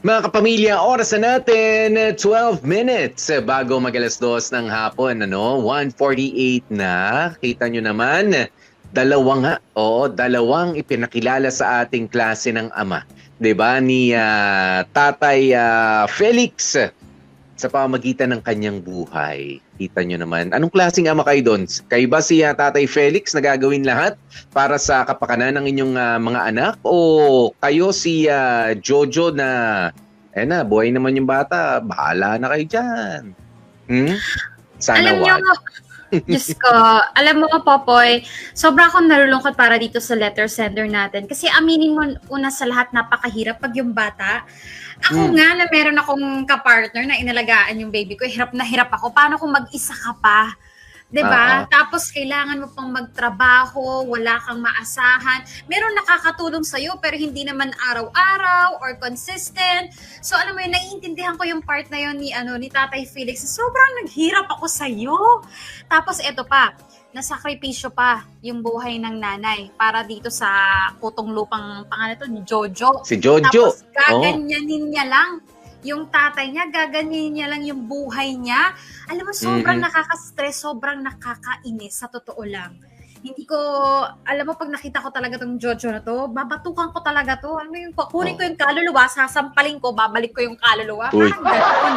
Mga kapamilya, oras na natin, 12 minutes bago mag-alas 2 ng hapon, 1:48 na. Kita nyo naman, dalawang ipinakilala sa ating klase ng ama. 'Di ba ni Tatay Felix sa pamamagitan ng kanyang buhay. Kita nyo naman, anong klaseng ama kayo doon? Kayo ba si Tatay Felix na gagawin lahat para sa kapakanan ng inyong mga anak? O kayo si Jojo na, buhay naman yung bata, bahala na kayo dyan. Sana alam nyo, Diyos ko, alam mo Popoy, sobra akong nalulungkot para dito sa letter sender natin. Kasi aminin mo, una sa lahat, napakahirap pag yung bata. Ako nga na meron akong kapartner na inalagaan yung baby ko, hirap na hirap ako. Paano kung mag-isa ka pa? 'Di ba? Tapos kailangan mo pang magtrabaho, wala kang maasahan. Meron nakakatulong sa iyo pero hindi naman araw-araw or consistent. So alam mo yun, naiintindihan ko yung part na yun ni Tatay Felix. Sobrang naghirap ako sa iyo. Tapos eto pa, nasakripisyo pa yung buhay ng nanay para dito sa kutong lupang pangalan to ni Jojo. Si Jojo. Tapos gaganyanin niya lang yung tatay niya, gaganyanin niya lang yung buhay niya. Alam mo, sobrang nakaka-stress, sobrang nakakainis sa totoo lang. Hindi ko, alam mo, pag nakita ko talaga tong Jojo na to, babatukan ko talaga to. Alam mo yung, kunin ko yung kaluluwa, sasampalin ko, babalik ko yung kaluluwa. Parang gano'n.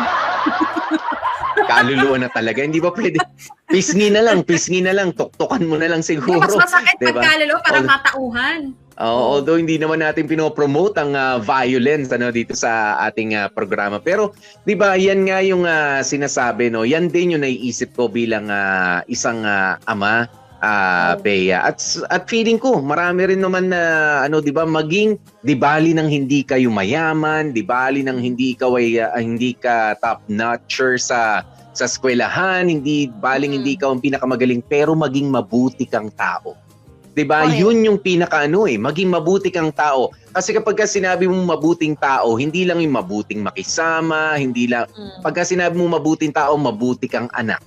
Kaluluwa na talaga. Hindi ba pwede? Pisngi na lang. Tuktukan mo na lang siguro. Mas masakit pag kaluluwa para matauhan. Although hindi naman natin pinopromote ang violence dito sa ating programa. Pero 'di ba, yan nga yung sinasabi, no? Yan din yung naiisip ko bilang isang ama, Bea. At feeling ko marami rin naman na 'di ba, maging di bali nang hindi kayo mayaman, di bali nang hindi ka top notcher sa eskwelahan, hindi baling hindi ka ang pinakamagaling, pero maging mabuti kang tao. 'Di ba? Yun yung maging mabuti kang tao. Kasi kapag sinabi mong mabuting tao, hindi lang yung mabuting makisama, hindi lang, pagka sinabi mong mabuting tao, mabuti kang anak,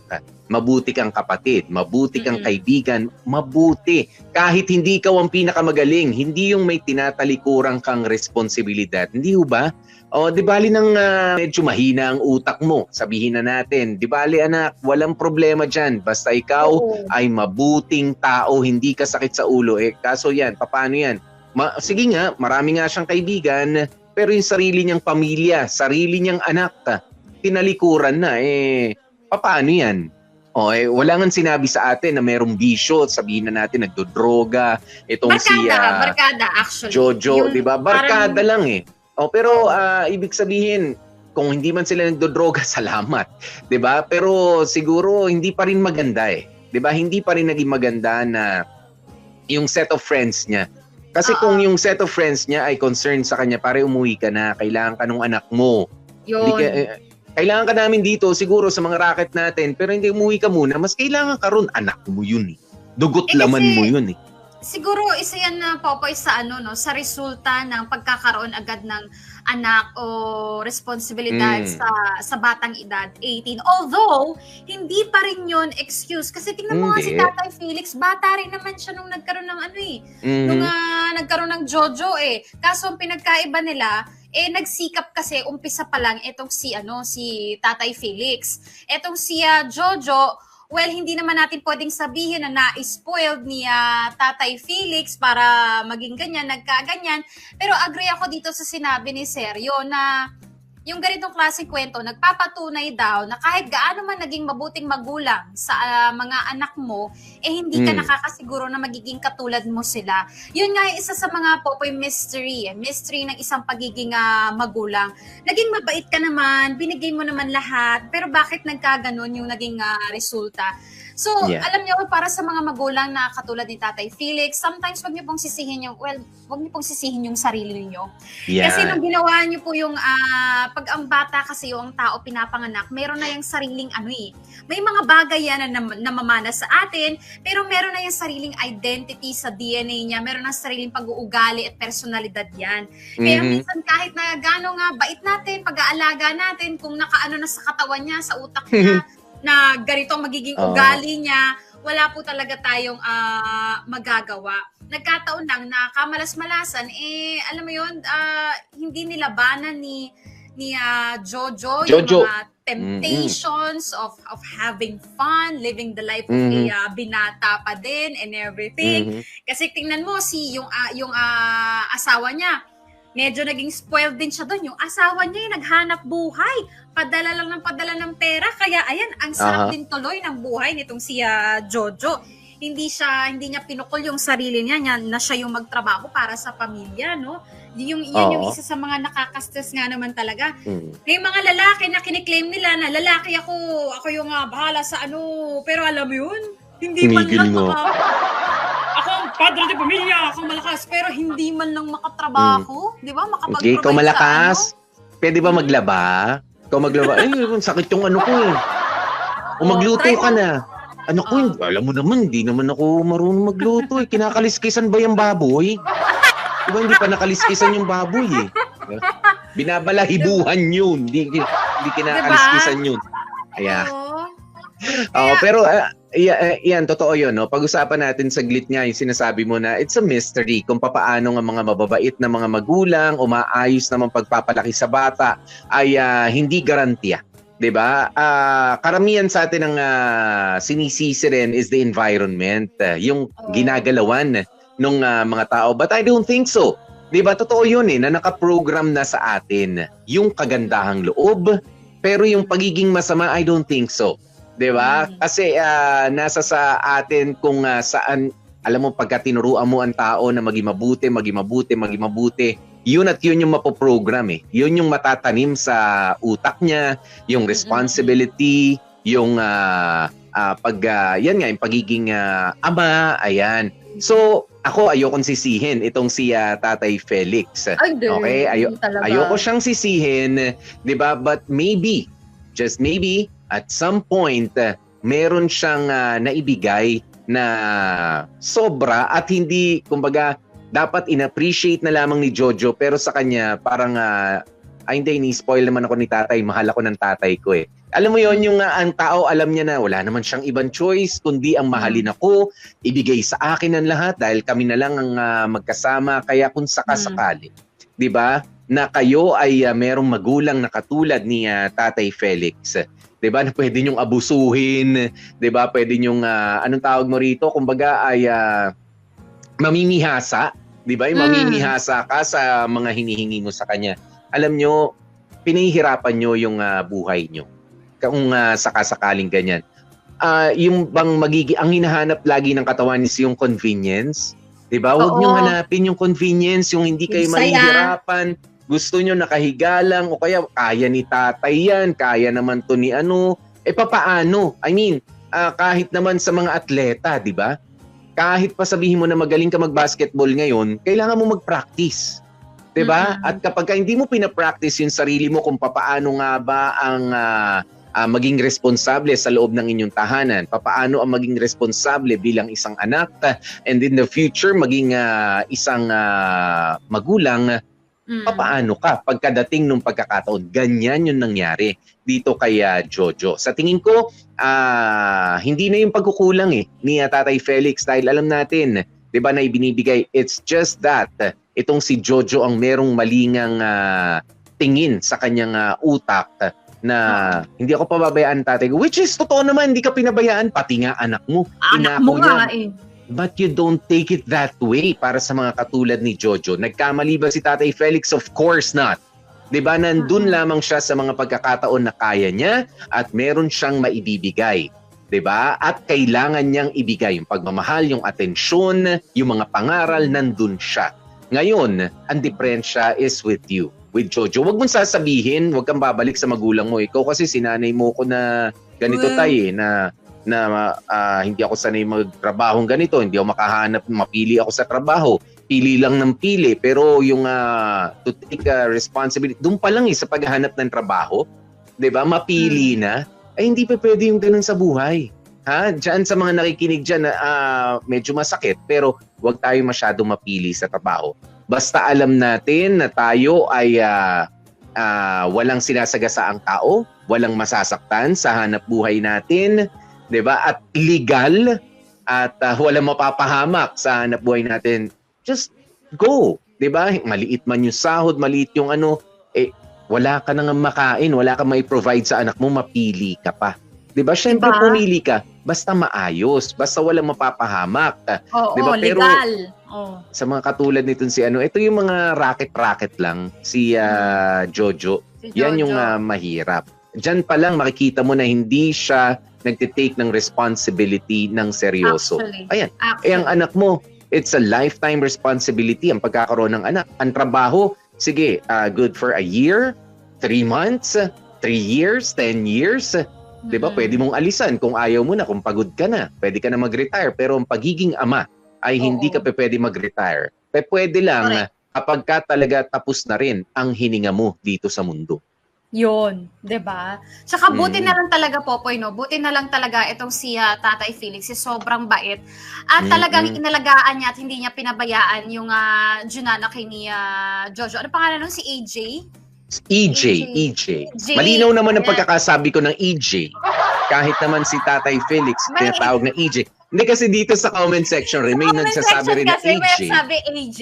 mabuti kang kapatid, mabuti kang kaibigan, mabuti. Kahit hindi ikaw ang pinakamagaling, hindi yung may tinatalikurang kang responsibilidad. Hindi ho ba? O, di bali nang medyo mahina ang utak mo, sabihin na natin, di bali anak, walang problema dyan. Basta ikaw ay mabuting tao, hindi ka sakit sa ulo. Kaso yan, paano yan? Sige nga, marami nga siyang kaibigan, pero yung sarili niyang pamilya, sarili niyang anak, tinalikuran na. Paano yan? Wala nga sinabi sa atin na merong bisyo, sabihin na natin nagdodroga, itong barkada actually. Jojo, di ba? Barkada lang pero ibig sabihin, kung hindi man sila nagdodroga, salamat. 'Di ba? Pero siguro hindi pa rin maganda 'Di ba? Hindi pa rin naging maganda na yung set of friends niya. Kasi kung yung set of friends niya ay concerned sa kanya, pare umuwi ka na, kailangan ka nung anak mo. Kailangan ka namin dito siguro sa mga racket natin, pero hindi umuwi ka muna, mas kailangan ka ron, anak mo yun Dugot laman mo yun Siguro isa yan na Popoy sa sa resulta ng pagkakaroon agad ng anak o responsibilidad sa batang edad, 18. Although, hindi pa rin yun excuse. Kasi tingnan mo nga si Tatay Felix, bata rin naman siya nung nagkaroon ng nung nagkaroon ng Jojo Kaso ang pinagkaiba nila, nagsikap kasi umpisa pa lang itong si Tatay Felix. Etong si Jojo, well, hindi naman natin pwedeng sabihin na na-spoiled ni Tatay Felix para maging ganyan, nagkaganyan. Pero agree ako dito sa sinabi ni Sergio na yung ganitong klaseng kwento, nagpapatunay daw na kahit gaano man naging mabuting magulang sa mga anak mo, hindi ka nakakasiguro na magiging katulad mo sila. Yun nga yung isa sa mga Popoy mystery ng isang pagiging magulang. Naging mabait ka naman, binigay mo naman lahat, pero bakit nagkaganon yung naging resulta? So, alam niyo, para sa mga magulang na katulad ni Tatay Felix, sometimes wag niyo pong sisihin yung sarili niyo. Kasi nung ginawa niyo po yung pag ang bata kasi yung tao pinapanganak, meron na yung sariling may mga bagay yan na namamana sa atin, pero meron na yung sariling identity sa DNA niya, meron na sariling pag-uugali at personalidad yan. Kaya minsan kahit na gaano nga bait natin, pag-aalaga natin, kung nakaano na sa katawan niya, sa utak niya, na ganito ang magiging ugali niya, wala po talaga tayong magagawa. Nagkataon lang na kamalas-malasan, alam mo yun, hindi nilabanan ni Jojo yung mga temptations of having fun, living the life of a binata pa din and everything. Kasi tingnan mo, yung asawa niya, medyo naging spoiled din siya doon. Yung asawa niya yung naghanap buhay. Padala lang ng padala ng pera. Kaya ayan, ang sarap din tuloy ng buhay nitong si Jojo. Hindi niya pinukol yung sarili niya na siya yung magtrabaho para sa pamilya, no? Yan yung isa sa mga nakaka-stress nga naman talaga. May mga lalaki na kiniklaim nila na lalaki ako yung bahala sa pero alam mo yun, hindi man lang ako ang padre de pamilya, ako malakas, pero hindi man lang makatrabaho, di ba? Makapag-provide ikaw malakas? Pwede ba maglaba? Ikaw maglaba? Sakit yung ko O magluto ka na. Alam mo naman, hindi naman ako marunong magluto Kinakaliskisan ba yung baboy? Diba hindi pa nakaliskisan yung baboy Binabalahibuhan yun. Hindi kinakaliskisan yun. Kaya. Pero yan, totoo yun. No? Pag-usapan natin saglit nga yung sinasabi mo na it's a mystery kung papaano nga mga mababait na mga magulang o maayos naman pagpapalaki sa bata ay hindi garantiya. 'Di ba? Karamihan sa atin ang sinisisi rin is the environment, yung ginagalawan ng mga tao. But I don't think so. 'Di ba? Totoo 'yun na naka-program na sa atin yung kagandahang loob, pero yung pagiging masama, I don't think so. 'Di ba? Kasi nasa sa atin kung saan, alam mo, pagka tinuruan mo ang tao na maging mabuti, yun at yun yung mapoprogram Yun yung matatanim sa utak niya, yung responsibility, yung yan nga, yung pagiging ama, ayan. So, ako ayokong sisihin itong si Tatay Felix. Okay? Ayoko siyang sisihin, 'di ba? But maybe, just maybe, at some point, meron siyang naibigay na sobra at hindi, kumbaga, Dapat in-appreciate na lamang ni Jojo, pero sa kanya parang hindi, ni-spoil naman ako ni tatay. Mahal ako ng tatay ko eh. Alam mo yon, yung ang tao alam niya na wala naman siyang ibang choice kundi ang mahalin ako, ibigay sa akin ang lahat dahil kami na lang ang magkasama. Kaya kung sakasakali, 'di ba, na kayo ay merong magulang na katulad ni Tatay Felix, 'di ba, na pwede niyong abusuhin, 'di ba? Pwede niyong anong tawag mo rito? Kumbaga ay mamimihasa, 'di ba? Yung mamimihasa ka sa mga hinihingi mo sa kanya. Alam nyo, pinahihirapan nyo yung buhay nyo. Kung sakasakaling ganyan. Yung bang ang hinahanap lagi ng katawan is yung convenience. Diba? Huwag nyo hanapin yung convenience, yung hindi kayo mahihirapan. Gusto nyo nakahiga lang, o kaya kaya ni tatay yan, kaya naman to ni ano. Papaano? I mean, kahit naman sa mga atleta, diba? Kahit pa sabihin mo na magaling ka mag-basketball ngayon, kailangan mo mag-practice. 'Di ba? At kapag hindi mo pina-practice yung sarili mo kung papaano nga ba ang maging responsable sa loob ng inyong tahanan, papaano ang maging responsable bilang isang anak, and in the future maging isang magulang, papaano ka pagkadating nung pagkakataon. Ganyan yung nangyari dito kay Jojo. Sa tingin ko, hindi na yung pagkukulang ni Tatay Felix dahil alam natin, 'di ba, na ibinibigay. It's just that itong si Jojo ang merong malingang tingin sa kanyang utak na hindi ako pababayaan tatay ko. Which is totoo naman, hindi ka pinabayaan. Pati nga anak mo. Anak mo nga But you don't take it that way para sa mga katulad ni Jojo. Nagkamali ba si Tatay Felix? Of course not. 'Di ba? Nandun lamang siya sa mga pagkakataon na kaya niya at meron siyang maibibigay. 'Di ba? At kailangan niyang ibigay yung pagmamahal, yung atensyon, yung mga pangaral, nandun siya. Ngayon, ang diferensya is with you, with Jojo. Huwag mong sasabihin, huwag kang babalik sa magulang mo. Ikaw kasi sinanay mo ko na ganito na hindi ako sanay magtrabahong ganito, hindi ako makahanap, mapili ako sa trabaho. Pili lang ng pili, pero yung to take responsibility, doon pa lang sa paghahanap ng trabaho, 'di ba? Mapili na. Ay hindi pa pwede yung ganun sa buhay. Diyan sa mga nakikinig dyan na medyo masakit, pero huwag tayo masyado mapili sa trabaho. Basta alam natin na tayo ay walang sinasagasaang tao, walang masasaktan sa hanap buhay natin, 'di ba? At legal at walang mapapahamak sa hanap buhay natin. Just go, 'di ba? Maliit man yung sahod, maliit yung wala ka nang makain, wala ka mai-provide sa anak mo, mapili ka pa. 'Di ba? Syempre pumili ka, basta maayos, basta walang mapapahamak. 'Di ba? Pero legal. Sa mga katulad nitong ito yung mga racket lang si Jojo. Yan yung mahirap. Diyan pa lang makikita mo na hindi siya nagte-take ng responsibility ng seryoso. Ayan. Ang anak mo, it's a lifetime responsibility ang pagkakaroon ng anak. Ang trabaho, sige, good for a year, 3 months, 3 years, 10 years. 'Di ba? Pwede mong alisan kung ayaw mo na, kung pagod ka na. Pwede ka na mag-retire, pero ang pagiging ama ay hindi ka pwede mag-retire. Pwede lang kapag ka talaga tapos na rin ang hininga mo dito sa mundo. Yun, 'di ba? Tsaka buti na lang talaga, Popoy, no? Buti na lang talaga itong si Tatay Felix, si sobrang bait. At talagang inalagaan niya at hindi niya pinabayaan yung junanakay ni Jojo. Ano pangalan nun? Si AJ? EJ. Malinaw naman ang pagkakasabi ko ng EJ. Kahit naman si Tatay Felix, tinatawag na EJ. Hindi kasi dito sa comment section rin, may nagsasabi rin na AJ. May sabi AJ.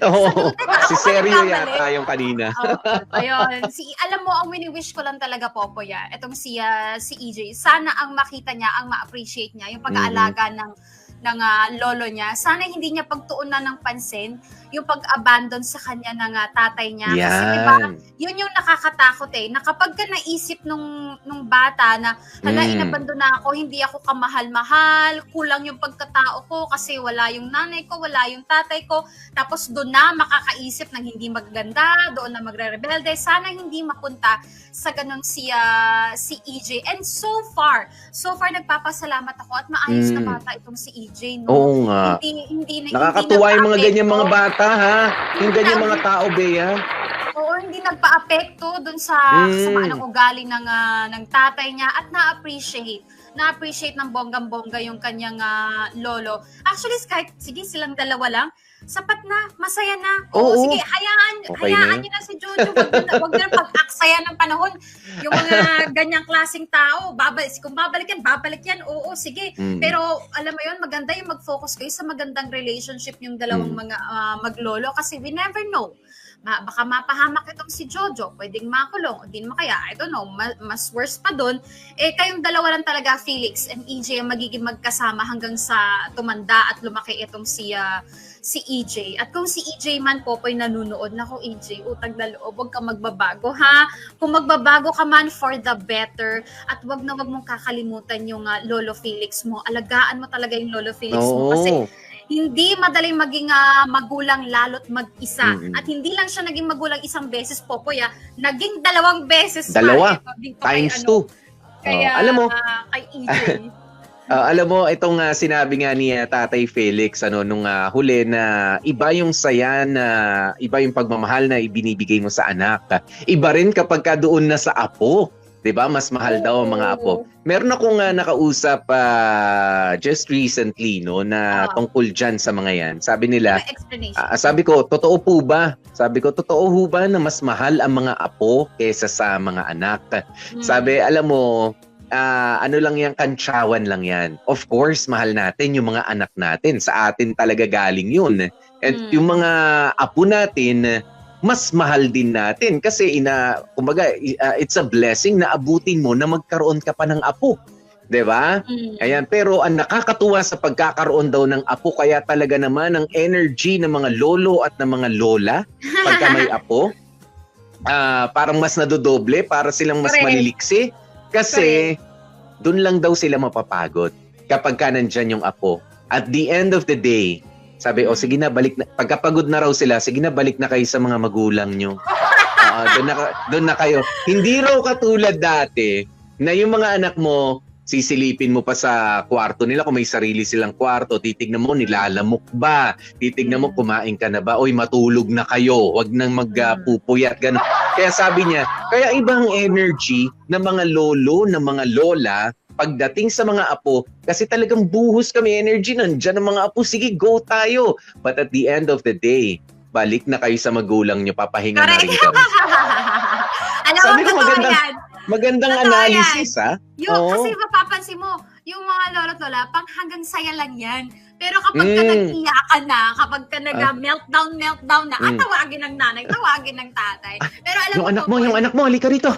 Oo, si Sergio yata yung kanina. Ayun. Alam mo, ang wini-wish ko lang talaga, Popoy, itong si EJ, sana ang makita niya, ang ma-appreciate niya, yung pag-aalaga ng lolo niya. Sana hindi niya pagtuunan ng pansin yung pag-abandon sa kanya ng tatay niya. Yan. Kasi diba, yun yung nakakatakot na kapag ka naisip nung bata na inabandon na ako, hindi ako kamahal-mahal, kulang yung pagkatao ko kasi wala yung nanay ko, wala yung tatay ko, tapos doon na makakaisip ng hindi magaganda, doon na magre-rebelde. Sana hindi mapunta sa ganun si EJ. And so far nagpapasalamat ako at maayos na bata itong si EJ. No? Oo nga. Hindi nakakatuwa yung mga ganyan mga bata, ha? Yung ganyan mga tao, Bea. Oo, hindi nagpa-apekto dun sa kasamaan ng ugali ng tatay niya at na-appreciate ng bonggang-bongga yung kanyang lolo. Actually, kahit sige silang dalawa lang, sapat na, masaya na. Oo. Sige, hayaan Okay na yun. niyo na si Jojo. Wag niyo na pag-aksaya ng panahon. Yung mga ganyang klaseng tao, kung babalik yan, oo, sige. Pero alam mo yun, maganda yung mag-focus kayo sa magandang relationship yung dalawang mga maglolo kasi we never know. Baka mapahamak itong si Jojo, pwedeng makulong, o di naman kaya, I don't know, mas worse pa dun, kayong dalawa lang talaga, Felix and EJ, ang magiging magkasama hanggang sa tumanda at lumaki itong si EJ. At kung si EJ man po nanunood, nako EJ, utang na loob, huwag ka magbabago, ha? Kung magbabago ka man for the better, at wag mong kakalimutan yung Lolo Felix mo. Alagaan mo talaga yung Lolo Felix mo kasi hindi madaling maging magulang lalo't mag-isa. At hindi lang siya naging magulang isang beses, Popoy, naging 2 beses. Dalawa. Times 2. Kaya, alam mo, kay EJ. alam mo, itong sinabi nga ni Tatay Felix nung huli na iba yung saya na iba yung pagmamahal na ibinibigay mo sa anak. Iba rin kapag doon na sa apo. 'Di ba? Mas mahal daw ang mga apo. Meron akong nakausap just recently na tungkol diyan sa mga 'yan. Sabi nila, sabi ko, totoo po ba? Sabi ko, totoo ho ba na mas mahal ang mga apo kaysa sa mga anak? Sabi, alam mo, ano lang yan, kantsawan lang yan. Of course, mahal natin yung mga anak natin. Sa atin talaga galing yun. At yung mga apo natin, mas mahal din natin kasi kumbaga, it's a blessing na abutin mo na magkaroon ka pa ng apo. 'Di ba? Ayan, pero ang nakakatuwa sa pagkakaroon daw ng apo, kaya talaga naman ang energy ng mga lolo at ng mga lola pagka may apo, parang mas nadodoble, para silang mas maliliksi kasi doon lang daw sila mapapagod kapag nandyan yung apo. At the end of the day, sabi, sige na, balik na. Pagkapagod na raw sila, sige na, balik na kayo sa mga magulang nyo. Doon na kayo. Hindi raw katulad dati na yung mga anak mo, sisilipin mo pa sa kwarto nila kung may sarili silang kwarto. Titignan mo, nilalamok ba? Titignan mo, kumain ka na ba? Oy, matulog na kayo. Huwag nang magpupuyat. Ganun. Kaya sabi niya, kaya ibang energy ng mga lolo, ng mga lola, pagdating sa mga apo, kasi talagang buhos kami energy, nandiyan ang mga apo, sige, go tayo. But at the end of the day, balik na kayo sa magulang nyo, papahinga na rin kami. Alam mo, magandang analysis, ha? Kasi mapapansin mo, yung mga lolo't lola, pang hanggang saya lang yan. Pero kapag ka nag-iyakan na, kapag ka nag-meltdown na, tawagin ng nanay, tawagin ng tatay. Pero alam yung anak mo, halika rito.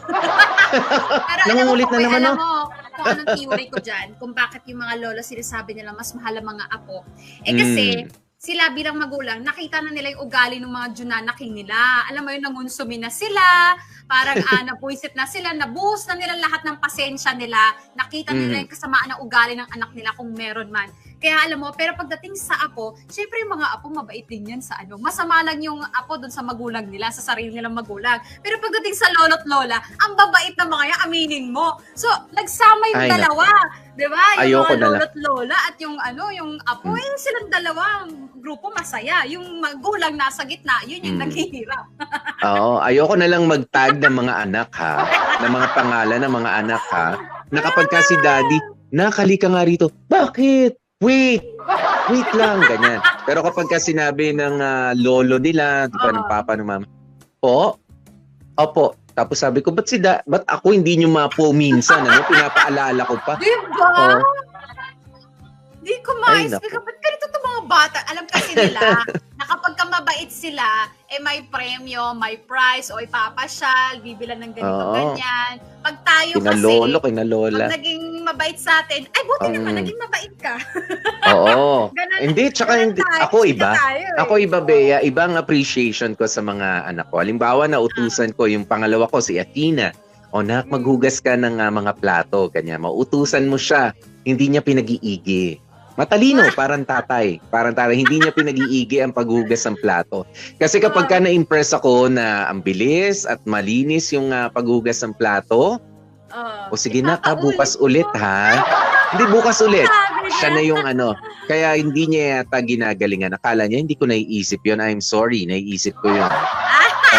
Pero Nangungulit na naman, alam mo, kung anong theory ko dyan, kung bakit yung mga lola sinasabi nila mas mahal ang mga apo. Kasi, sila bilang magulang, nakita na nila yung ugali ng mga junanaking nila. Alam mo yun, nangunsumi na sila, parang napuisit na sila, nabuhos na nila lahat ng pasensya nila, nakita nila yung kasamaan ng ugali ng anak nila kung meron man. Kaya alam mo, pero pagdating sa apo, syempre yung mga apo mabait din yan sa masama lang yung apo dun sa magulang nila, sa sarili nilang magulang. Pero pagdating sa lolo't lola, ang babait na mga yan, aminin mo. So, nagsama yung dalawa. Diba? Yung mga lolo't lola at yung yung apo, yung silang dalawa, grupo masaya. Yung magulang nasa gitna, yun yung naghihirap. Oo, ayoko na lang mag-tag ng mga anak, ha? Ng mga pangalan ng mga anak, ha? Na kapag si daddy, nakalika nga rito, bakit? Wait lang, ganyan. Pero kapag sinabi ng lolo nila, di ba, ng papa, ng mama, opo. Tapos sabi ko, ba't ako hindi nyo mapo minsan? Pinapaalala ko pa. Diba? Di ko ma-explain. Ba't ganito itong mga bata? Alam kasi nila na kapag mabait sila, may premyo, may prize, o ipapasyal, bibilan ng ganito-ganyan. Pag tayo kinalola. Pag naging mabait sa atin, ay buti naman, naging mabait ka. Oo. Hindi, tsaka ako iba. Ako iba, Bea. Ibang appreciation ko sa mga anak ko. Halimbawa, nautusan ko yung pangalawa ko, si Athena. Nak, maghugas ka ng mga plato. Ganyan. Mautusan mo siya. Hindi niya pinag-iigi. Matalino, parang tatay. Hindi niya pinag-iigi ang paghugas ng plato. Kasi kapag na-impress ako na ang bilis at malinis yung paghugas ng plato, sige na ka, bukas ulit, ha? Hindi, bukas ulit. Siya na yung Kaya hindi niya yata ginagalingan. Akala niya, hindi ko naiisip yun. I'm sorry, naiisip ko yun.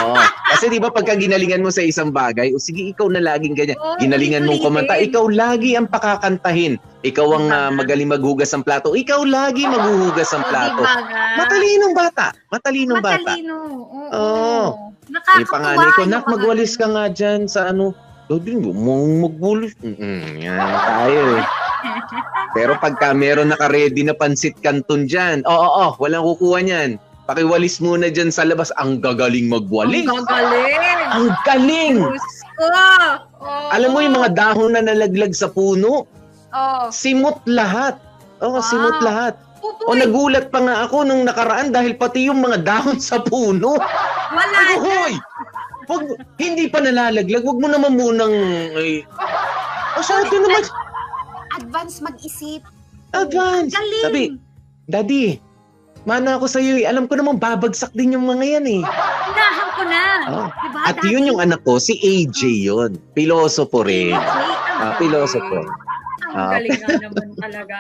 Oo. Kasi di ba pagka ginalingan mo sa isang bagay, o sige, ikaw na laging ganyan. Ginalingan mong kumanta, ikaw lagi ang pakakantahin. Ikaw ang magaling maghugas ng plato. Ikaw lagi maghuhugas ng plato. Matalinong bata. Matalinong bata. Oo. Nakakatuwa. Yung panganay ko, nak, magwalis ka nga dyan sa ano. Dodi mo, magwalis. Yan tayo eh. Pero pagka meron naka-ready na pansit canton dyan, walang kukuha niyan. Pakiwalis muna dyan sa labas. Ang gagaling magwalis. Ang gagaling. Ang galing. Alam mo yung mga dahon na nalaglag sa puno? Simot lahat. Simot lahat. O nagulat pa nga ako nung nakaraan dahil pati yung mga dahon sa puno. Wala. Hoy! Hindi pa nalalaglag. Wag mo naman munang... sa atin naman... Advance mag-isip. Advance. Galing. Sabi, Daddy, mana ako sa'yo eh. Alam ko naman babagsak din yung mga yan eh. Hinahan ko na. Diba, At yun yung anak ko, si AJ yun. Pilosopo rin. Pilosopo. Ang galing nga naman talaga.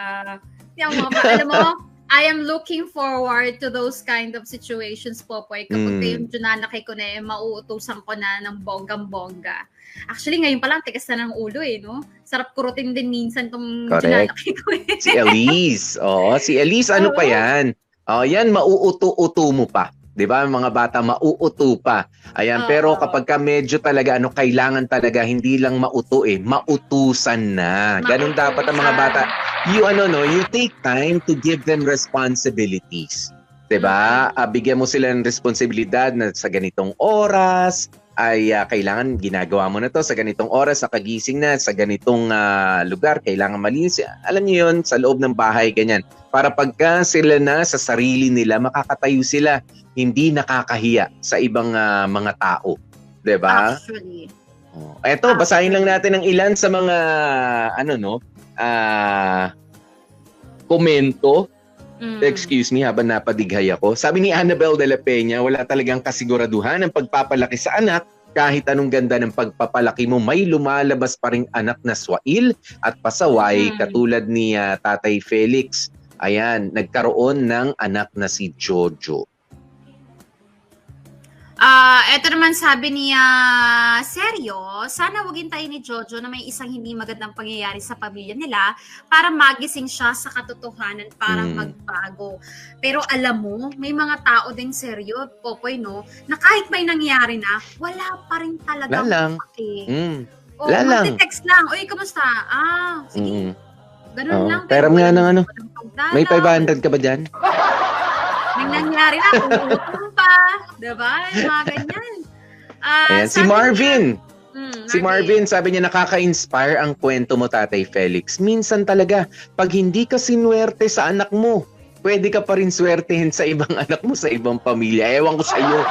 Yung mga, alam mo, I am looking forward to those kind of situations, Popoy. Kapag kayong junanakay ko na mauutusan ko na ng bonggang-bongga. Actually, ngayon pa lang, tigas na ng ulo eh, no? Sarap kurutin din minsan itong junanakay ko eh. Si Elise. Si Elise, ano pa yan? Yan, mauuto-uto mo pa. 'Di ba? Mga bata mauuto pa. Ayan, pero kapag ka medyo talaga kailangan talaga hindi lang mauto mautusan na. Ganun dapat ang mga bata. You take time to give them responsibilities. 'Di ba? Bigyan mo sila ng responsibilidad na sa ganitong oras ay kailangan ginagawa mo na to sa ganitong oras, sa kagising na, sa ganitong lugar, kailangan malinis. Alam niyo yun, sa loob ng bahay, ganyan. Para pagka sila na sa sarili nila, makakatayo sila, hindi nakakahiya sa ibang mga tao. Diba? Actually. Eto, basahin lang natin ang ilan sa mga, komento. Excuse me, habang napadighay ako. Sabi ni Annabel de la Peña, wala talagang kasiguraduhan ng pagpapalaki sa anak. Kahit anong ganda ng pagpapalaki mo, may lumalabas pa ring anak na swail at pasaway katulad ni Tatay Felix. Ayan, nagkaroon ng anak na si Jojo. Eto naman sabi niya, seryo, sana wag hintayin ni Jojo na may isang hindi magandang pangyayari sa pamilya nila para magising siya sa katotohanan para magbago. Pero alam mo, may mga tao din seryo, Popoy, no, na kahit may nangyari na, wala pa rin talaga pake. Magte-text lang, uy, kamusta? Sige. Ganun lang. Pero nga ng may 500 ka ba dyan? May nangyari na, umuutong pa. Diba? Yung mga ganyan. Ayan, si Marvin. Si Marvin, sabi niya, nakaka-inspire ang kwento mo, Tatay Felix. Minsan talaga, pag hindi ka sinuwerte sa anak mo, pwede ka pa rin swertehin sa ibang anak mo, sa ibang pamilya. Ewan ko sa iyo.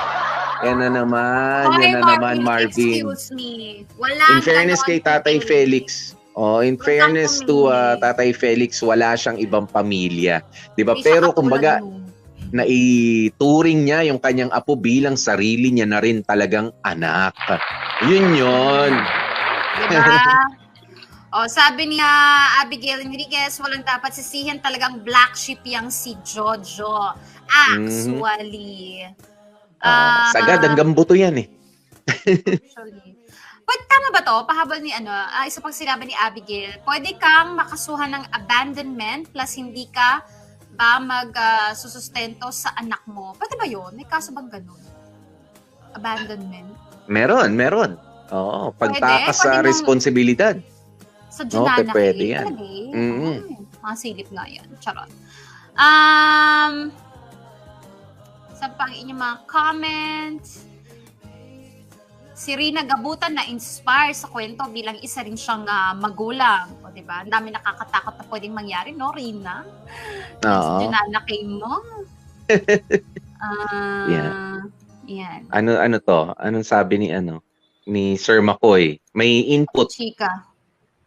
Yan na naman, Marvin. Excuse me. Walang in fairness kay Tatay Felix, in fairness to Tatay Felix, wala siyang ibang pamilya. Diba? Pero kumbaga, naituring niya yung kanyang apo bilang sarili niya na rin talagang anak. Yun. Diba? Sabi niya, Abigail Enriquez, walang dapat sisihin, talagang black sheep yang si Jojo. Actually. Sagad, hanggang buto yan eh. Actually. Pwede, tama ba to? Pahabol ni isa pang sinabi ni Abigail, pwede kang makasuhan ng abandonment plus hindi ka ba magsusustento sa anak mo. Pwede ba yun? May kaso bang ganun? Abandonment? Meron. Oo, pagtakas sa responsibilidad. Sa junanaki. Pwede yan. Mga silip nga yan. Charot. Sa pang inyong mga comments, si Rina Gabutan na inspire sa kwento bilang isa rin siyang magulang. O, diba? Ang dami nakakatakot na pwedeng mangyari, no, Rina? Oo. Junanaki mo. Yan. Ano to? Anong sabi ni Sir McCoy? May input. Chika.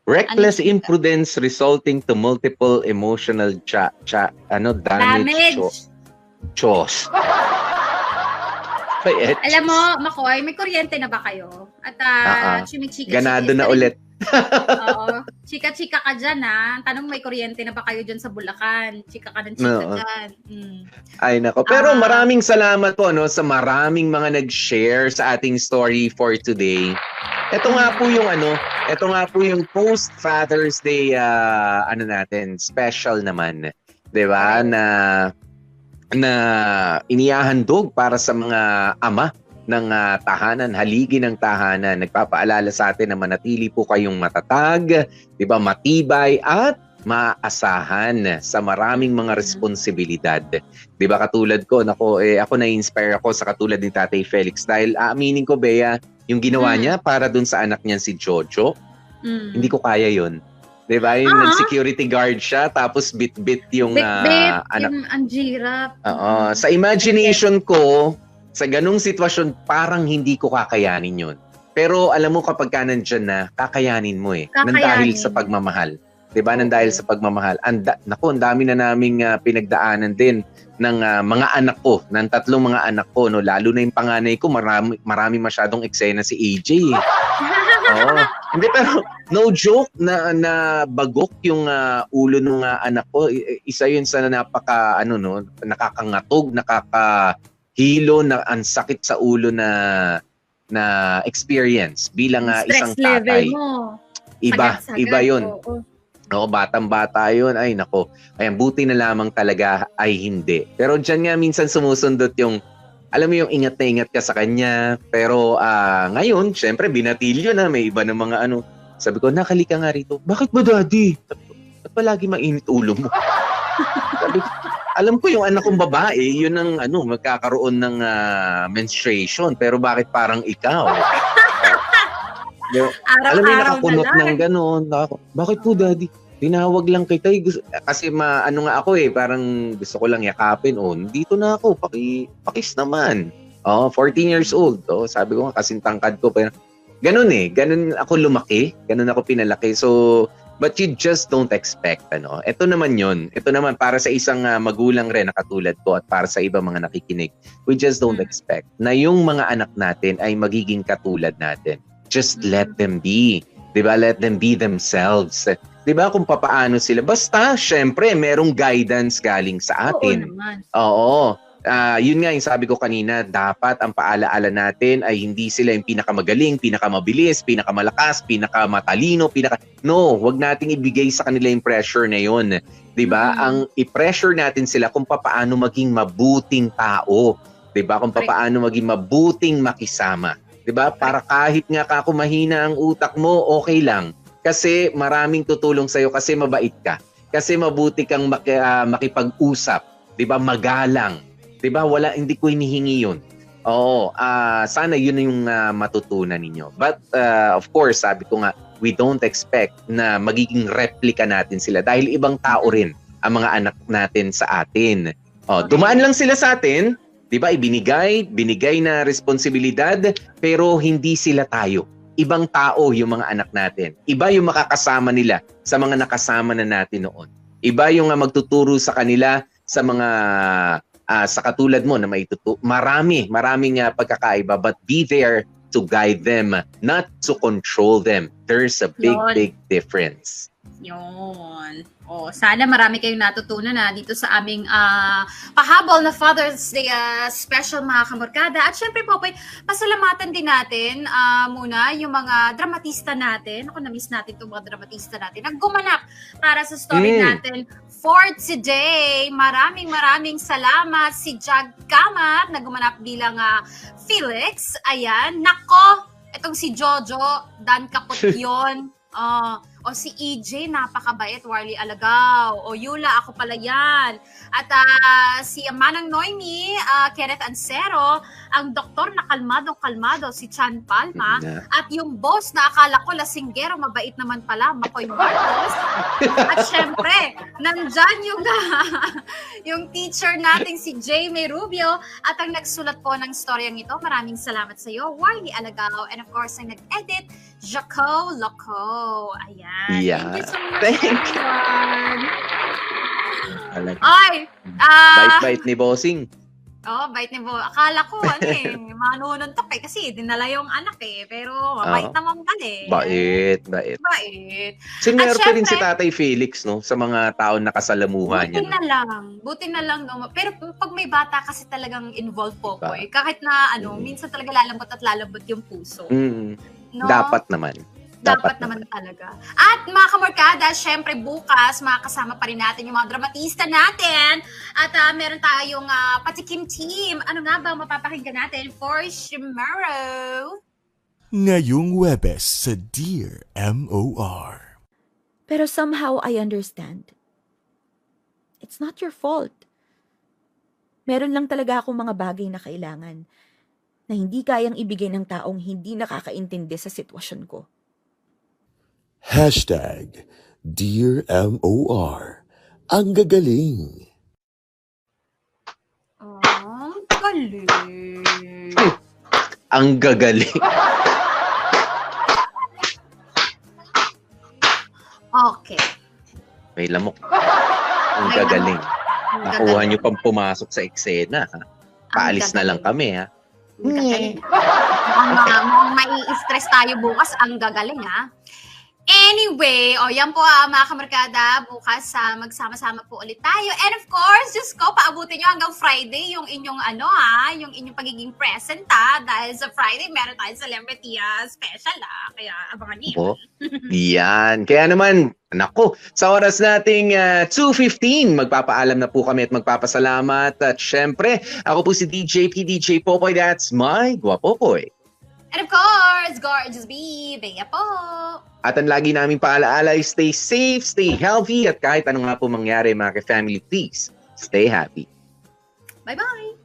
Reckless imprudence resulting to multiple emotional damage. Chos. Alam mo, Makoy, may kuryente na ba kayo? At chimichika. Ganado na ulit. Oo. Chika-chika ka dyan, ha? Tanong, may kuryente na ba kayo dyan sa Bulacan? Chika ka ng chika Oo. dyan. Ay nako. Pero maraming salamat po no sa maraming mga nag-share sa ating story for today. Ito nga po yung post Father's Day natin, special naman, 'di ba? Na inihahandog para sa mga ama ng tahanan, haligi ng tahanan. Nagpapaalala sa atin na manatili po kayong matatag, 'di ba? Matibay at maasahan sa maraming mga responsibilidad. 'Di ba katulad ko, ako na-inspire ako sa katulad ni Tatay Felix dahil aaminin ko, Bea, yung ginawa niya para dun sa anak niya si Jojo, hindi ko kaya 'yon. 'Di ba? Yung nag-security guard siya tapos bit-bit yung Bit-bit, anak. yung anjirap. Oo, sa imagination ko, sa ganung sitwasyon, parang hindi ko kakayanin 'yon. Pero alam mo kapag ka nandyan na, kakayanin mo eh. Nang dahil sa pagmamahal. 'Di ba? Nang dahil sa pagmamahal. Ang dami na naming pinagdaanan din ng mga anak ko, ng 3 mga anak ko, no, lalo na yung panganay ko, marami masyadong eksena si AJ. Oo. Hindi, pero no joke na bagok yung ulo ng anak ko. Isa yun sa nakakangatog, nakakahilo, na ang sakit sa ulo na experience bilang isang tatay. Stress level mo. Iba yun. Oo, batang-bata yun. Ay, nako. Ayan, buti na lamang talaga ay hindi. Pero dyan nga minsan sumusundot yung, alam mo yung ingat na ingat ka sa kanya. Pero ngayon, syempre, binatilyo na. May iba ng mga Sabi ko, nakalika nga rito. Bakit ba, Daddy? Sabi ko, ba't palagi mainit ulo mo? Sabi ko, alam ko yung anak kong babae, yun ang magkakaroon ng menstruation. Pero bakit parang ikaw? Alam mo, nakakunot ng gano'n. Bakit po, Daddy? Tinawag lang kita. Kasi ako parang gusto ko lang yakapin. Dito na ako. Pakis naman. 14 years old. Sabi ko nga, kasing tangkad ko. Pero, ganun ako lumaki. Ganun ako pinalaki. So, but you just don't expect. Ito naman yun. Ito naman para sa isang magulang rin na katulad ko at para sa iba mga nakikinig. We just don't expect na yung mga anak natin ay magiging katulad natin. Just let them be. Diba? Let them be themselves. Diba? Kung papaano sila. Basta, syempre, merong guidance galing sa atin. Oo. Yun nga yung sabi ko kanina, dapat ang paalaala natin ay hindi sila yung pinakamagaling, pinakamabilis, pinakamalakas, pinakamatalino, No, wag nating ibigay sa kanila yung pressure na yun. Diba? Ang i-pressure natin sila kung papaano maging mabuting tao. Diba? Kung papaano maging mabuting makisama. 'Di ba? Para kahit nga kako mahina ang utak mo, okay lang. Kasi maraming tutulong sa iyo kasi mabait ka. Kasi mabuti kang makipag-usap, 'di ba? Magalang. 'Di ba? Hindi ko hinihingi 'yun. Oo, sana 'yun yung matutunan ninyo. But of course, sabi ko nga, we don't expect na magiging replika natin sila dahil ibang tao rin ang mga anak natin sa atin. Dumaan lang sila sa atin. Diba, binigay na responsibilidad, pero hindi sila tayo. Ibang tao yung mga anak natin. Iba yung makakasama nila sa mga nakasama na natin noon. Iba yung magtuturo sa kanila sa mga, sa katulad mo na maraming pagkakaiba, but be there to guide them, not to control them. There's a big difference. Yun. Sana marami kayong natutunan dito sa aming pahabol na Father's Day special mga kamorkada. At syempre po, pasalamatan din natin muna yung mga dramatista natin. Na-miss natin itong mga dramatista natin. Naggumanap para sa story natin for today. Maraming salamat si Jag Kamat, naggumanap bilang Felix. Ayan. Nako, itong si Jojo, Dan Kapot yun. O si EJ, napakabait, Warley Alagaw. O Yula, ako pala yan. At si Manang Noemi, Kenneth Ansero, ang doktor na kalmadong-kalmado, si Chan Palma. At yung boss na akala ko lasinggero, mabait naman pala, Makoy Marcos. At syempre, nandyan yung teacher nating si Jamie Rubio. At ang nagsulat po ng storyang ito, maraming salamat sa iyo, Warley Alagaw. And of course, ang nag-edit, Jaco Loco. Ayan. Yeah. Thank you so much, Thank everyone. Ay! Bite ni Bossing. Bait ni Bo. Akala ko, manununtok kasi dinala yung anak Pero mabait naman pala Bait. Bait. Sinwerte rin si Tatay Felix, no? Sa mga taon nakasalamuhan niya. Buti na lang. No? Pero pag may bata kasi talagang involved Popoy, kahit na minsan talaga lalambot yung puso. No? Dapat naman talaga. At mga kamorkada, syempre bukas makakasama pa rin natin yung mga dramatista natin. At meron tayong Patikim Team. Ano nga ba mapapakinggan natin for tomorrow? Ngayong Webes sa Dear MOR. Pero somehow I understand. It's not your fault. Meron lang talaga akong mga bagay na kailangan na hindi kayang ibigay ng taong hindi nakakaintindi sa sitwasyon ko. Hashtag Dear MOR. Ang gagaling. Galing. Ang gagaling. Okay. May lamok. Ang gagaling. Nakuha niyo pang pumasok sa eksena. Ha? Paalis na lang kami, ha? Mukhang mai-stress tayo bukas. Ang gagaling, ha? Anyway, yan po mga kamarkada, bukas magsama-sama po ulit tayo. And of course, Diyos ko, paabutin nyo hanggang Friday yung inyong yung inyong pagiging present dahil sa Friday meron tayong celebrity special kaya abangan niyo. Yan. Kaya naman, nako, sa oras nating 2:15, magpapaalam na po kami at magpapasalamat. At syempre, ako po si DJ Popoy, that's my Guapopoy. And of course, Gorgeous B, Bea po. At ang lagi naming paalaala ay stay safe, stay healthy, at kahit ano nga po mangyari mga ka-family, please, stay happy. Bye-bye!